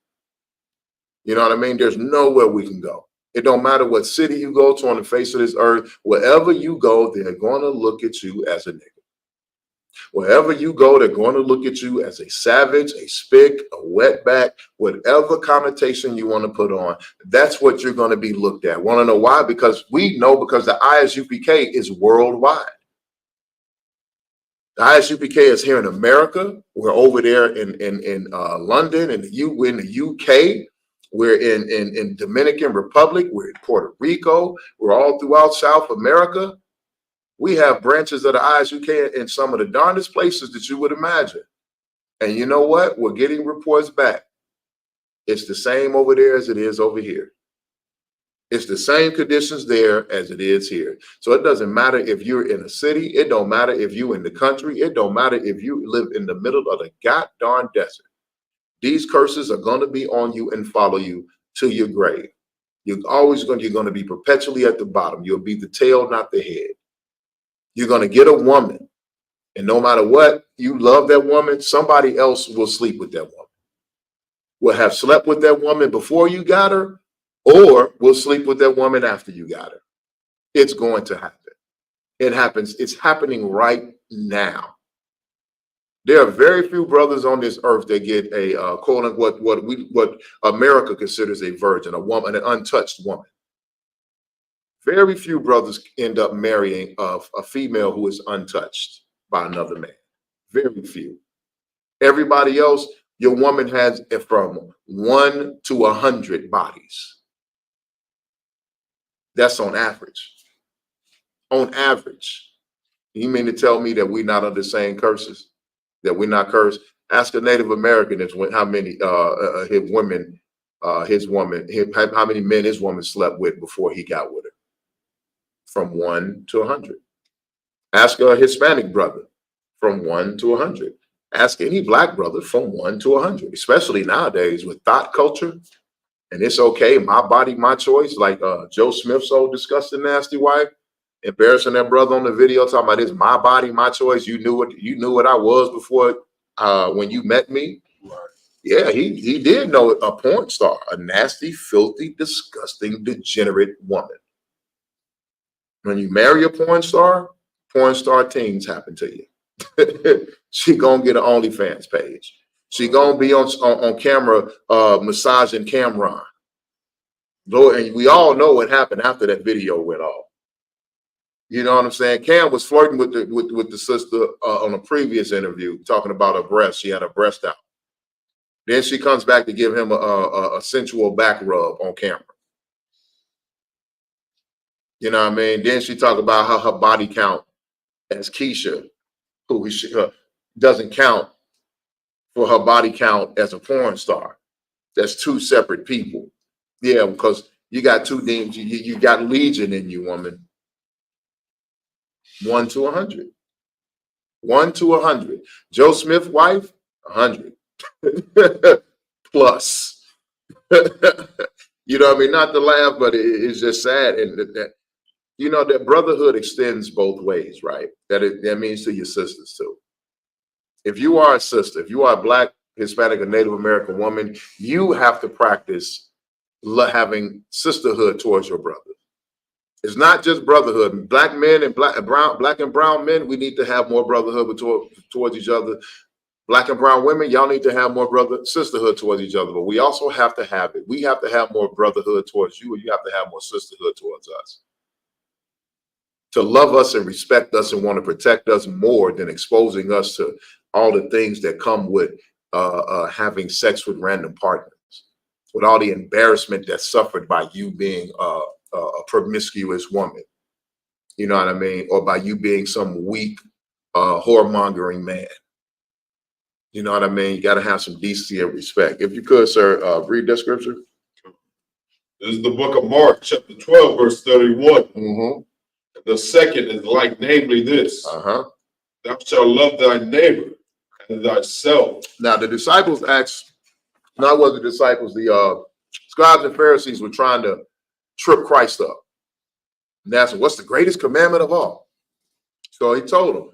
You know what I mean? There's nowhere we can go. It don't matter what city you go to on the face of this earth. Wherever you go, they're going to look at you as a nigga. Wherever you go, they're going to look at you as a savage, a spick, a wetback, whatever connotation you want to put on. That's what you're going to be looked at. Want to know why? Because we know, because the Isupk is worldwide. The Isupk is here in America. We're over there in London, we're in the UK. We're in Dominican Republic. We're in Puerto Rico. We're all throughout South America. We have branches of the Isupk in some of the darndest places that you would imagine. And you know what? We're getting reports back. It's the same over there as it is over here. It's the same conditions there as it is here. So it doesn't matter if you're in a city. It don't matter if you're in the country. It don't matter if you live in the middle of the goddamn desert. These curses are going to be on you and follow you to your grave. You're going to be perpetually at the bottom. You'll be the tail, not the head. You're going to get a woman, and no matter what, you love that woman, somebody else will sleep with that woman. Will have slept with that woman before you got her, or will sleep with that woman after you got her. It's going to happen. It happens. It's happening right now. There are very few brothers on this earth that get a quote what America considers a virgin, a woman, an untouched woman. Very few brothers end up marrying a female who is untouched by another man. Very few. Everybody else, your woman has from 1 to 100 bodies. That's on average. On average. You mean to tell me that we're not under the same curses? That we're not cursed? Ask a Native American how many how many men his woman slept with before he got with her. From 1 to 100. Ask a Hispanic brother from 1 to 100. Ask any black brother from 1 to 100, especially nowadays with thought culture. And it's okay, my body, my choice. Like Joe Smith's old disgusting nasty wife, embarrassing that brother on the video, talking about it's my body, my choice. You knew what I was before when you met me. Right. Yeah, he did know a porn star, a nasty, filthy, disgusting, degenerate woman. When you marry a porn star things happen to you. She gonna get an OnlyFans page. She gonna be on camera massaging Cameron. Lord, and we all know what happened after that video went off. You know what I'm saying? Cam was flirting with the sister on a previous interview, talking about her breast. She had her breast out. Then she comes back to give him a sensual back rub on camera. You know what I mean? Then she talked about how her body count as Keisha, who doesn't count for her body count as a porn star. That's two separate people. Yeah, because you got two names. You got legion in you, woman. 1 to 100. 1 to 100. Joe Smith wife, 100 plus. You know what I mean? Not to laugh, but it's just sad. And that you know that brotherhood extends both ways, right? That means to your sisters too. If you are a sister, if you are a Black, Hispanic, or Native American woman, you have to practice having sisterhood towards your brother. It's not just brotherhood. Black men and black and brown men, we need to have more brotherhood towards each other. Black and brown women, y'all need to have more sisterhood towards each other. But we also have to have it. We have to have more brotherhood towards you, and you have to have more sisterhood towards us. To love us and respect us and want to protect us more than exposing us to all the things that come with having sex with random partners, with all the embarrassment that's suffered by you being a promiscuous woman, you know what I mean? Or by you being some weak, whoremongering man. You know what I mean? You got to have some decency and respect. If you could, sir, read that scripture. This is the book of Mark, chapter 12, verse 31. Mm-hmm. The second is like, namely this, Uh-huh. thou shalt love thy neighbor and thyself. Now the disciples asked, not what the disciples, the scribes and Pharisees were trying to trip Christ up. And asked him, what's the greatest commandment of all? So he told them,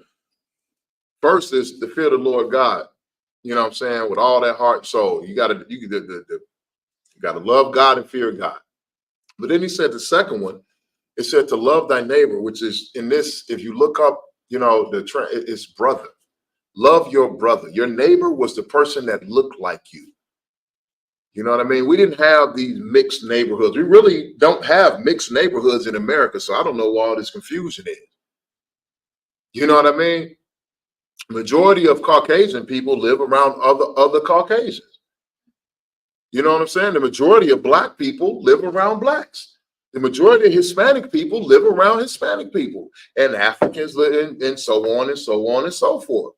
first is to fear the Lord God. You know what I'm saying? With all that heart and soul. You gotta love God and fear God. But then he said the second one, it said to love thy neighbor, which is in this, if you look up, you know, it's brother. Love your brother. Your neighbor was the person that looked like you. You know what I mean? We didn't have these mixed neighborhoods. We really don't have mixed neighborhoods in America. So I don't know what all this confusion is. You know what I mean? Majority of Caucasian people live around other Caucasians. You know what I'm saying? The majority of black people live around blacks. The majority of Hispanic people live around Hispanic people, and Africans live and so on and so on and so forth.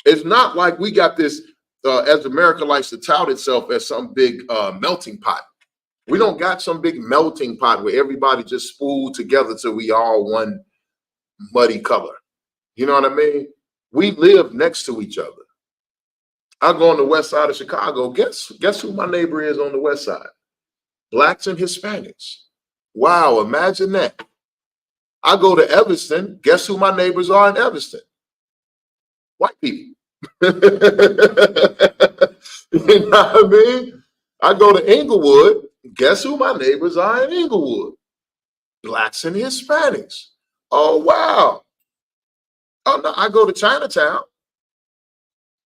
It's not like we got this, as America likes to tout itself as some big melting pot. We don't got some big melting pot where everybody just spooled together till we all one muddy color. You know what I mean? We live next to each other. I go on the west side of Chicago. Guess who my neighbor is on the west side? Blacks and Hispanics. Wow, imagine that. I go to Evanston. Guess who my neighbors are in Evanston? White people. You know what I mean? I go to Inglewood. Guess who my neighbors are in Inglewood? Blacks and Hispanics. Oh, wow. Oh, no, I go to Chinatown.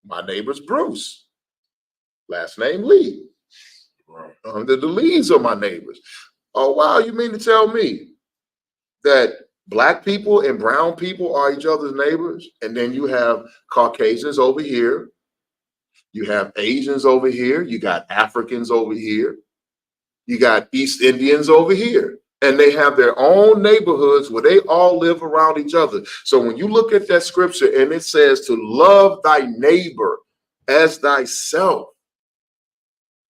My neighbor's Bruce. Last name Lee. The Lees are my neighbors. Oh, wow. You mean to tell me that black people and brown people are each other's neighbors? And then you have Caucasians over here. You have Asians over here. You got Africans over here. You got East Indians over here. And they have their own neighborhoods where they all live around each other. So when you look at that scripture and it says to love thy neighbor as thyself,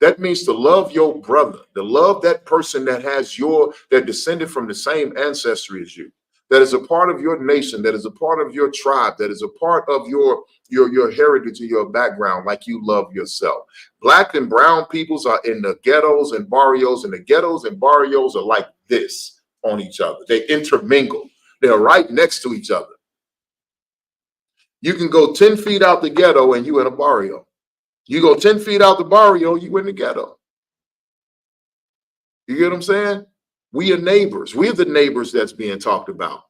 that means to love your brother, to love that person that that descended from the same ancestry as you, that is a part of your nation, that is a part of your tribe, that is a part of your heritage and your background, like you love yourself. Black and brown peoples are in the ghettos and barrios, and the ghettos and barrios are like this on each other. They intermingle. They're right next to each other. You can go 10 feet out the ghetto and you in a barrio. You go 10 feet out the barrio, you in the ghetto. You get what I'm saying? We are neighbors. We're the neighbors that's being talked about.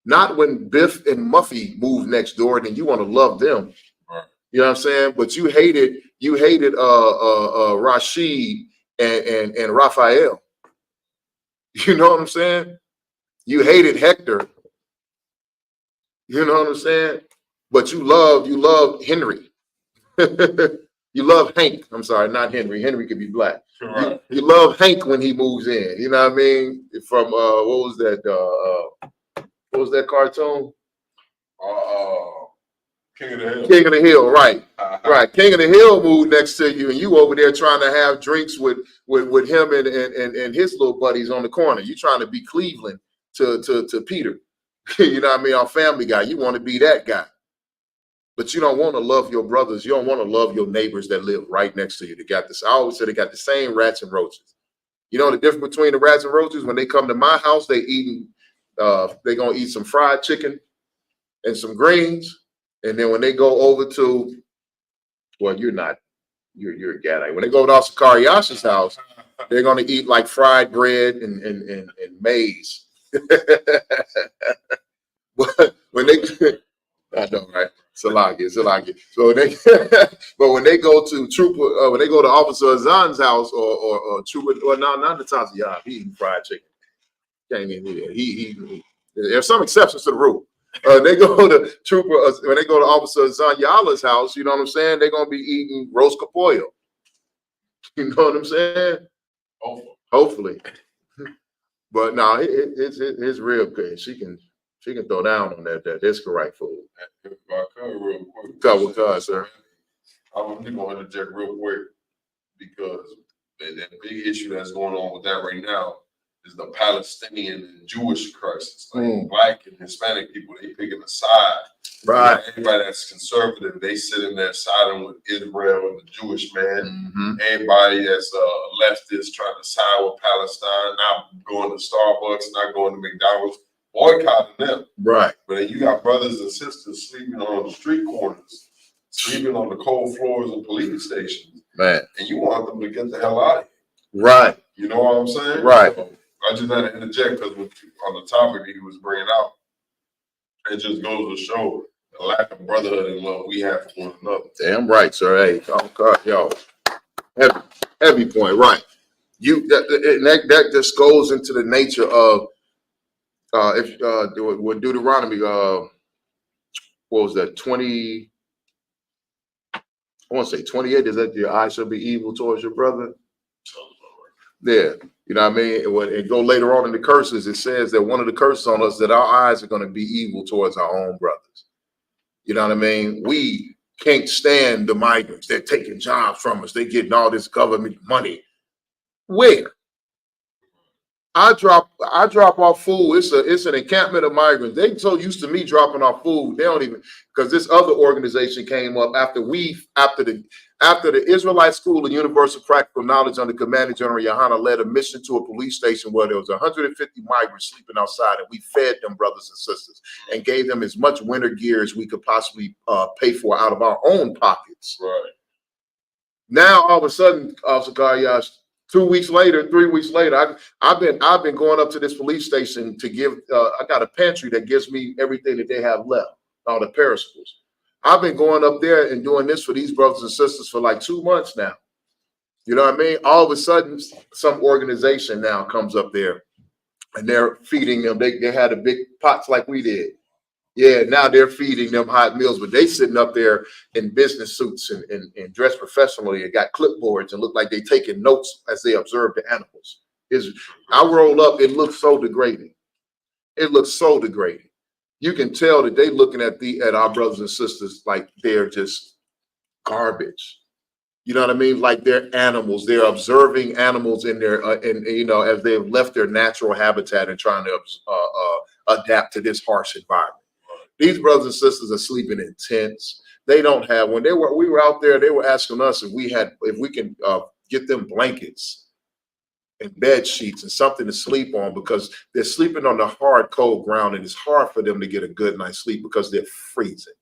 Not when Biff and Muffy move next door, and then you want to love them. Right. You know what I'm saying? But you hated Rashid and Raphael. You know what I'm saying? You hated Hector. You know what I'm saying? But you love Henry. You love Hank. I'm sorry, not Henry. Henry could be black. Right. You love Hank when he moves in. You know what I mean? From what was that? What was that cartoon? King of the Hill. King of the Hill, right? Right. King of the Hill moved next to you, and you over there trying to have drinks with him and his little buddies on the corner. You trying to be Cleveland to Peter. You know what I mean? Our Family Guy. You want to be that guy. But you don't want to love your brothers. You don't want to love your neighbors that live right next to you. They got this. I always say they got the same rats and roaches. You know the difference between the rats and roaches? When they come to my house, they're gonna eat some fried chicken and some greens. And then when they go over to, well, you're a Gadite. When they go to Oscar Yasha's house, they're gonna eat like fried bread and maize. But when they I know, right? Salagi. So but when they go to Trooper, when they go to Officer Azan's house or Trooper, well, no, not Natasha, yeah, he eating fried chicken. Can't even eat it. He there's some exceptions to the rule. They go to Trooper when they go to Officer Azan Yala's house. You know what I'm saying? They're gonna be eating roast capollo. You know what I'm saying? Hopefully. But no, it's real good. She can throw down on that Iskarite food. If I could real quick. Cut with God, sir. I'm going to interject real quick because that big issue that's going on with that right now is the Palestinian and Jewish crisis. Like Black and Hispanic people, they picking a side. Right. Like everybody that's conservative, they sitting there siding with Israel and the Jewish man. Everybody that's leftist trying to side with Palestine, not going to Starbucks, not going to McDonald's, boycotting them. Right. But then you got brothers and sisters sleeping on the street corners, sleeping on the cold floors of police stations. Man. And you want them to get the hell out of here. Right. You know what I'm saying? Right. So I just had to interject because on the topic he was bringing out, it just goes to show the lack of brotherhood and love we have for one another. Damn right, sir. Hey, oh God, yo, heavy point, right? That just goes into the nature of with Deuteronomy. What was that? 20. I want to say 28. Is that your eye shall be evil towards your brother? Yeah, you know what I mean? And go later on in the curses, it says that one of the curses on us that our eyes are going to be evil towards our own brothers. You know what I mean? We can't stand the migrants. They're taking jobs from us. They're getting all this government money. Where? I drop off food. It's an encampment of migrants. They so used to me dropping off food. They don't even, because this other organization came up after the Israelite School of Universal Practical Knowledge under Commander General Yohana led a mission to a police station where there was 150 migrants sleeping outside, and we fed them brothers and sisters and gave them as much winter gear as we could possibly pay for out of our own pockets. Right. Now all of a sudden, Officer Karyash, 2 weeks later, 3 weeks later, I've been going up to this police station to give. I got a pantry that gives me everything that they have left, all the perishables. I've been going up there and doing this for these brothers and sisters for like 2 months now. You know what I mean? All of a sudden, some organization now comes up there and they're feeding them. They had a big pots like we did. Yeah, now they're feeding them hot meals, but they sitting up there in business suits and dressed professionally and got clipboards and look like they taking notes as they observe the animals. I roll up, it looks so degrading. It looks so degrading. You can tell that they looking at our brothers and sisters like they're just garbage. You know what I mean? Like they're animals. They're observing animals in their as they've left their natural habitat and trying to adapt to this harsh environment. These brothers and sisters are sleeping in tents. They don't have, we were out there, they were asking us if we can get them blankets and bed sheets and something to sleep on, because they're sleeping on the hard, cold ground, and it's hard for them to get a good night's sleep because they're freezing.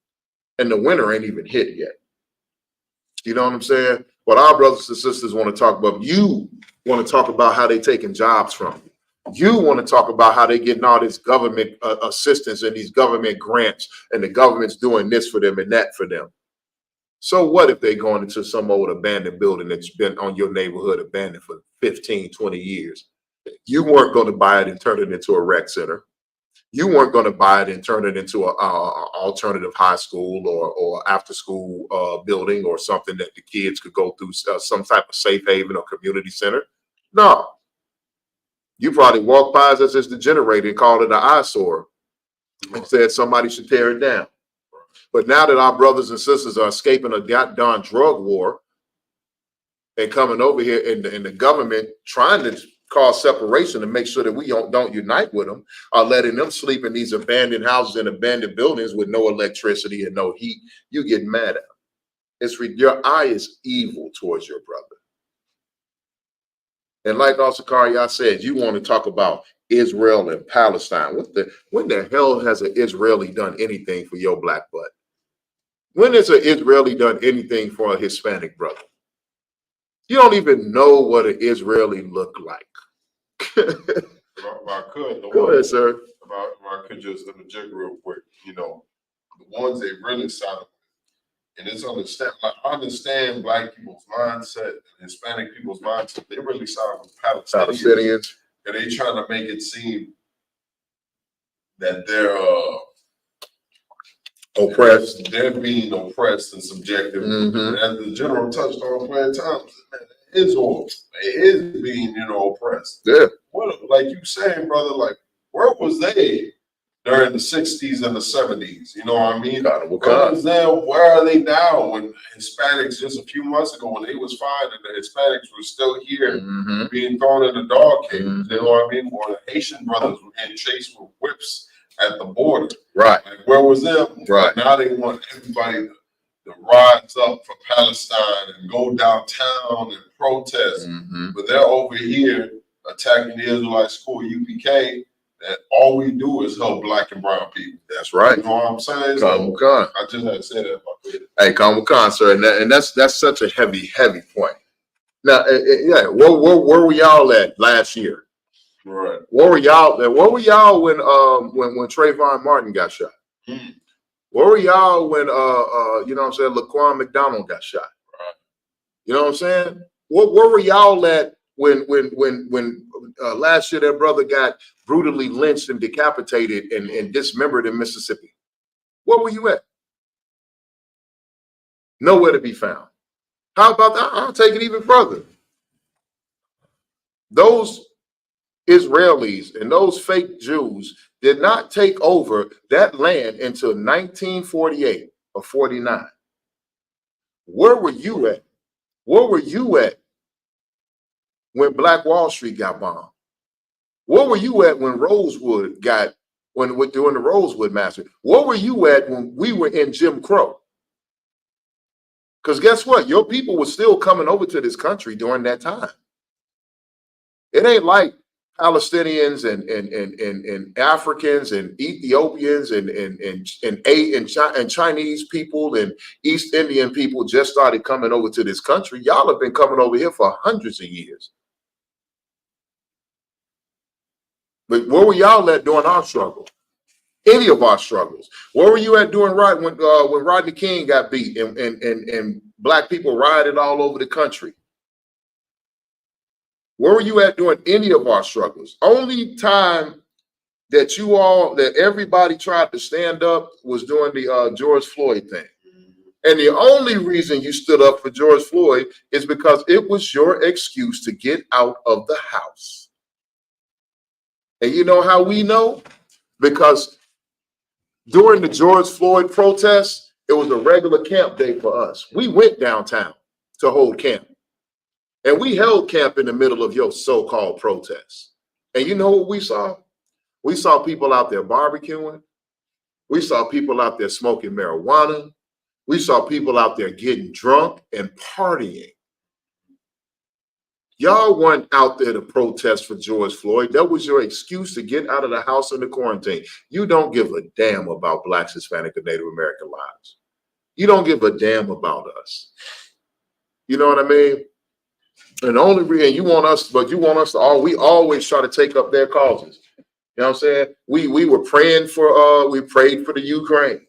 And the winter ain't even hit yet. You know what I'm saying? What our brothers and sisters want to talk about, you want to talk about how they taking jobs from you. You want to talk about how they getting all this government assistance and these government grants, and the government's doing this for them and that for them. So what if they going into some old abandoned building that's been on your neighborhood abandoned for 15, 20 years? You weren't going to buy it and turn it into a rec center. You weren't going to buy it and turn it into an alternative high school or after school building or something that the kids could go through, some type of safe haven or community center. No. You probably walked by us as the generator and called it an eyesore and said somebody should tear it down. But now that our brothers and sisters are escaping a goddamn drug war and coming over here, and the government trying to cause separation to make sure that we don't unite with them, are letting them sleep in these abandoned houses and abandoned buildings with no electricity and no heat, you get mad at them. Your eye is evil towards your brother. And like also Karya said, you want to talk about Israel and Palestine. When the hell has an Israeli done anything for your black butt? When has an Israeli done anything for a Hispanic brother? You don't even know what an Israeli look like. If I could, Go ahead, sir. If I could just interject real quick, the ones they really side with, and it's I understand black people's mindset and Hispanic people's mindset. They really side with Palestinians. And they trying to make it seem that they're oppressed. They're being oppressed and subjective. Mm-hmm. As the general touched on plenty of times, it is being, oppressed. Yeah. What, like you saying, brother, like, where was they during the 60s and the 70s. You know what I mean? Because Where are they now? When Hispanics just a few months ago, when they was fine and the Hispanics were still here being thrown in the dog cage. You know what I mean? Or the Haitian brothers were getting chased with whips at the border. Right. Like, where was them? Right. Now they want everybody to rise up for Palestine and go downtown and protest. But they're over here attacking the Israelite school, UPK, that all we do is help black and brown people. That's right. You know what I'm saying? Come So on. I just had to say that about it. Hey, come on, sir. And that's such a heavy point. Now, yeah, where were y'all at last year? Right. Where were y'all when Trayvon Martin got shot? Where were y'all when you know what I'm saying, Laquan McDonald got shot? Right. You know what I'm saying? Where were y'all at when last year that brother got brutally lynched and decapitated and dismembered in Mississippi? Where were you at? Nowhere to be found. How about that? I'll take it even further. Those Israelis and those fake Jews did not take over that land until 1948 or 49. Where were you at? Where were you at when Black Wall Street got bombed? Where were you at when Rosewood during the Rosewood Massacre? Where were you at when we were in Jim Crow? Because guess what? Your people were still coming over to this country during that time. It ain't like Palestinians and Africans and Ethiopians and Chinese people and East Indian people just started coming over to this country. Y'all have been coming over here for hundreds of years. But where were y'all at during our struggle? Any of our struggles? Where were you at during when Rodney King got beat and black people rioted all over the country? Where were you at during any of our struggles? Only time that everybody tried to stand up was during the George Floyd thing. And the only reason you stood up for George Floyd is because it was your excuse to get out of the house. And you know how we know? Because during the George Floyd protests, it was a regular camp day for us. We went downtown to hold camp. And we held camp in the middle of your so-called protests. And you know what we saw? We saw people out there barbecuing. We saw people out there smoking marijuana. We saw people out there getting drunk and partying. Y'all weren't out there to protest for George Floyd. That was your excuse to get out of the house in the quarantine. You don't give a damn about Blacks, Hispanic, and Native American lives. You don't give a damn about us. You know what I mean? And the only reason you want us to we always try to take up their causes. You know what I'm saying? We were praying for we prayed for the Ukraine.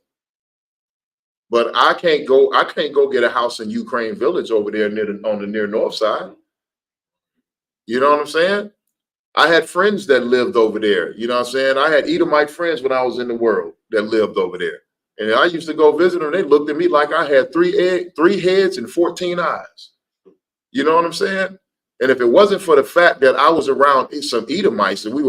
But I can't go get a house in Ukraine Village over there on the near north side. You know what I'm saying? I had friends that lived over there. You know what I'm saying? I had Edomite friends when I was in the world that lived over there. And I used to go visit them. They looked at me like I had three heads and 14 eyes. You know what I'm saying? And if it wasn't for the fact that I was around some Edomites and we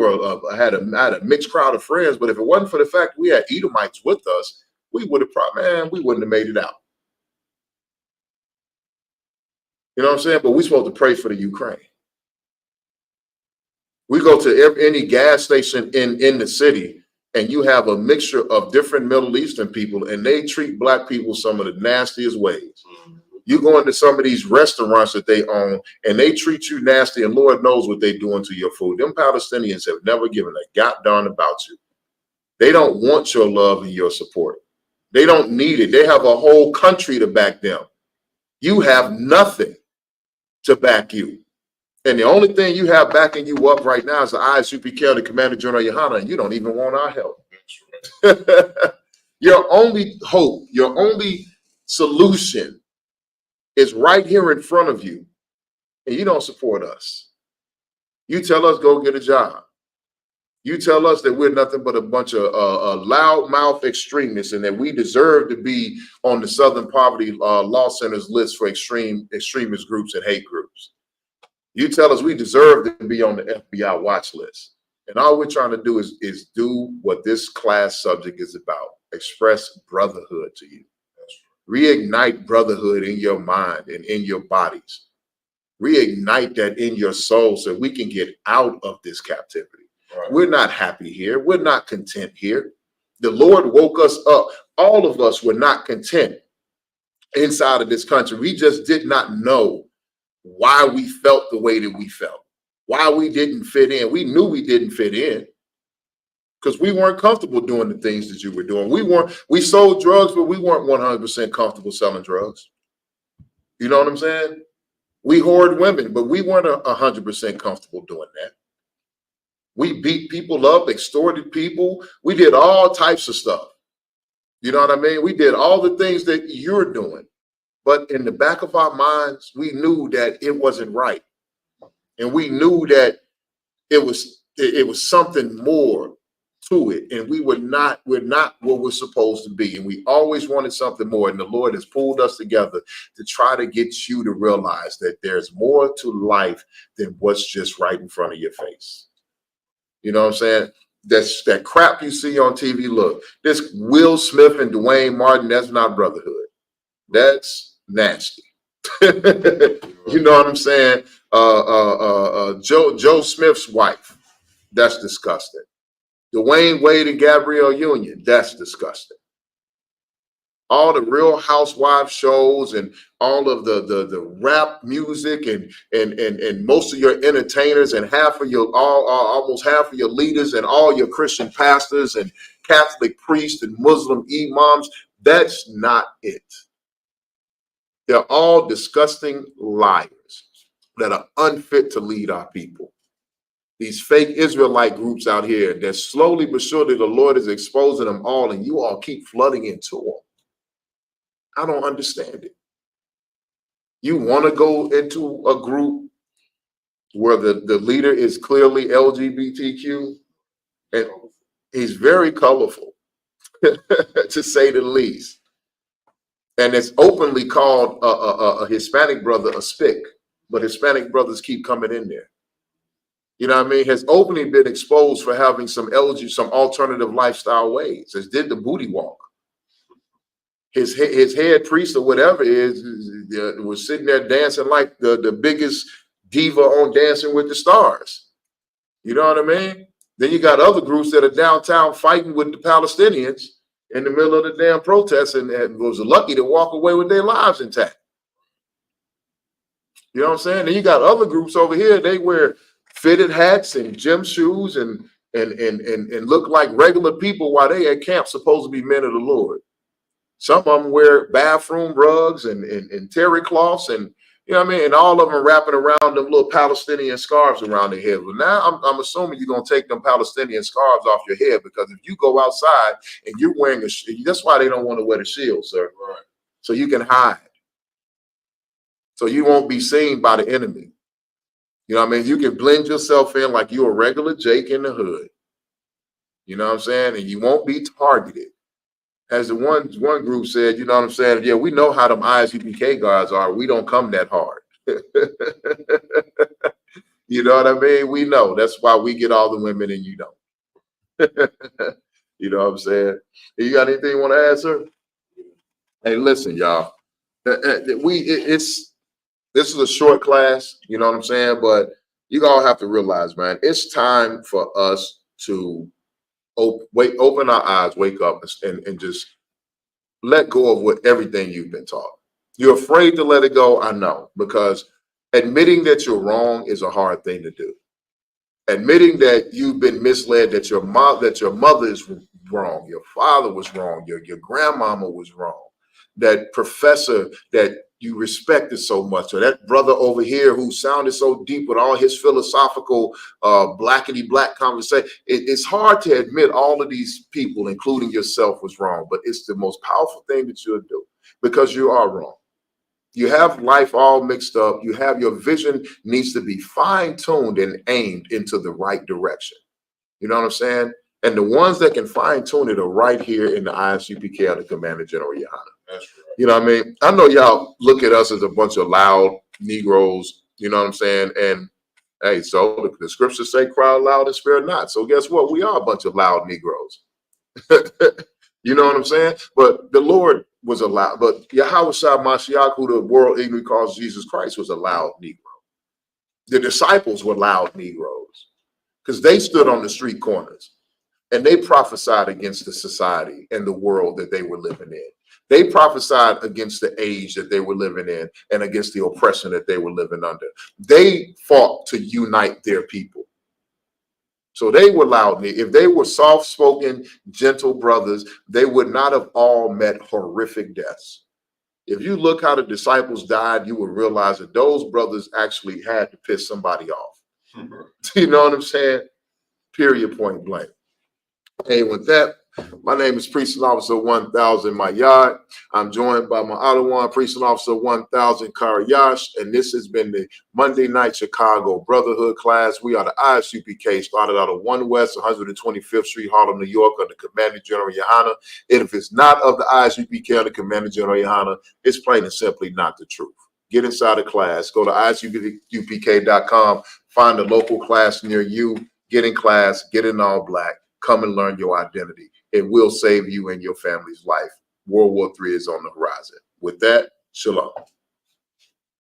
had a mixed crowd of friends, but if it wasn't for the fact we had Edomites with us, we wouldn't have made it out. You know what I'm saying? But we're supposed to pray for the Ukraine. We go to any gas station in the city and you have a mixture of different Middle Eastern people and they treat black people some of the nastiest ways. You go into some of these restaurants that they own and they treat you nasty and Lord knows what they're doing to your food. Them Palestinians have never given a goddamn about you. They don't want your love and your support. They don't need it. They have a whole country to back them. You have nothing to back you. And the only thing you have backing you up right now is the Isupk, the Commander General Yohana, and you don't even want our help. That's right. Your only hope, your only solution is right here in front of you, and you don't support us. You tell us go get a job. You tell us that we're nothing but a bunch of loudmouth extremists and that we deserve to be on the Southern Poverty Law Center's list for extremist groups and hate groups. You tell us we deserve to be on the FBI watch list. And all we're trying to do is do what this class subject is about. Express brotherhood to you. Reignite brotherhood in your mind and in your bodies. Reignite that in your soul so we can get out of this captivity. Right. We're not happy here. We're not content here. The Lord woke us up. All of us were not content inside of this country. We just did not know why we felt the way that we felt, why we didn't fit in. We knew we didn't fit in because we weren't comfortable doing the things that you were doing. We sold drugs, but we weren't 100% comfortable selling drugs. You know what I'm saying? We hoard women, but we weren't 100% comfortable doing that. We beat people up, extorted people. We did all types of stuff. You know what I mean? We did all the things that you're doing. But in the back of our minds, we knew that it wasn't right. And we knew that it was something more to it. And we're not what we're supposed to be. And we always wanted something more. And the Lord has pulled us together to try to get you to realize that there's more to life than what's just right in front of your face. You know what I'm saying? That's that crap you see on TV. Look, this Will Smith and Dwayne Martin, that's not brotherhood. That's nasty. You know what I'm saying? Joe Smith's wife, that's disgusting. Dwayne Wade and Gabrielle Union, that's disgusting. All the Real Housewives shows and all of the rap music and most of your entertainers and almost half of your leaders and all your Christian pastors and Catholic priests and Muslim imams, that's not it. They're all disgusting liars that are unfit to lead our people. These fake Israelite groups out here, that slowly but surely the Lord is exposing them all, and you all keep flooding into them. I don't understand it. You want to go into a group where the leader is clearly LGBTQ, and he's very colorful, to say the least. And it's openly called a Hispanic brother a spick, but Hispanic brothers keep coming in there. You know what I mean? Has openly been exposed for having some alternative lifestyle ways, as did the booty walk. His head priest or whatever was sitting there dancing like the biggest diva on Dancing with the Stars. You know what I mean? Then you got other groups that are downtown fighting with the Palestinians in the middle of the damn protests and was lucky to walk away with their lives intact. You know what I'm saying? Then you got other groups over here, they wear fitted hats and gym shoes and look like regular people while they at camp supposed to be men of the Lord. Some of them wear bathroom rugs and terry cloths and, you know what I mean? And all of them wrapping around them little Palestinian scarves around their head. Well, now I'm assuming you're going to take them Palestinian scarves off your head, because if you go outside and you're wearing that's why they don't want to wear the shield, sir. Right. So you can hide. So you won't be seen by the enemy. You know what I mean? You can blend yourself in like you're a regular Jake in the hood. You know what I'm saying? And you won't be targeted. As the one group said, you know what I'm saying? Yeah, we know how them Isupk guards are. We don't come that hard. You know what I mean? We know. That's why we get all the women and you don't. You know what I'm saying? You got anything you want to add, sir? Hey, listen, y'all. This is a short class, you know what I'm saying? But you all have to realize, man, it's time for us to open our eyes, wake up, and just let go of everything you've been taught. You're afraid to let it go, I know, because admitting that you're wrong is a hard thing to do. Admitting that you've been misled, that your mother is wrong, your father was wrong, your grandmama was wrong, that professor that you respected so much, or that brother over here who sounded so deep with all his philosophical blackety black conversation. It's hard to admit all of these people, including yourself, was wrong, but it's the most powerful thing that you'll do, because you are wrong. You have life all mixed up. You have your vision needs to be fine-tuned and aimed into the right direction. You know what I'm saying? And the ones that can fine-tune it are right here in the Isupk under Commander General Yohana. That's right. You know what I mean? I know y'all look at us as a bunch of loud Negroes, you know what I'm saying? And Hey, so the scriptures say cry loud and spare not. So guess what? We are a bunch of loud Negroes. You know what I'm saying? But the Lord was a loud, but Yahweh Shah Mashiach, who the world ignorantly calls Jesus Christ, was a loud Negro. The disciples were loud Negroes because they stood on the street corners and they prophesied against the society and the world that they were living in. They prophesied against the age that they were living in and against the oppression that they were living under. They fought to unite their people. So they were loud. If they were soft-spoken, gentle brothers, they would not have all met horrific deaths. If you look how the disciples died, you would realize that those brothers actually had to piss somebody off. You know what I'm saying? Period, point blank. Hey, with that, my name is Precinct Officer 1000 Mayad. I'm joined by my other one, Precinct Officer 1000 Karayash, and this has been the Monday Night Chicago Brotherhood class. We are the Isupk, started out of 1 West 125th Street, Harlem, New York, under Commander General Yohana. And if it's not of the Isupk under Commander General Yohana, it's plain and simply not the truth. Get inside the class. Go to isupk.com, find a local class near you, get in class, get in all black. Come and learn your identity. It will save you and your family's life. World War III is on the horizon. With that, shalom.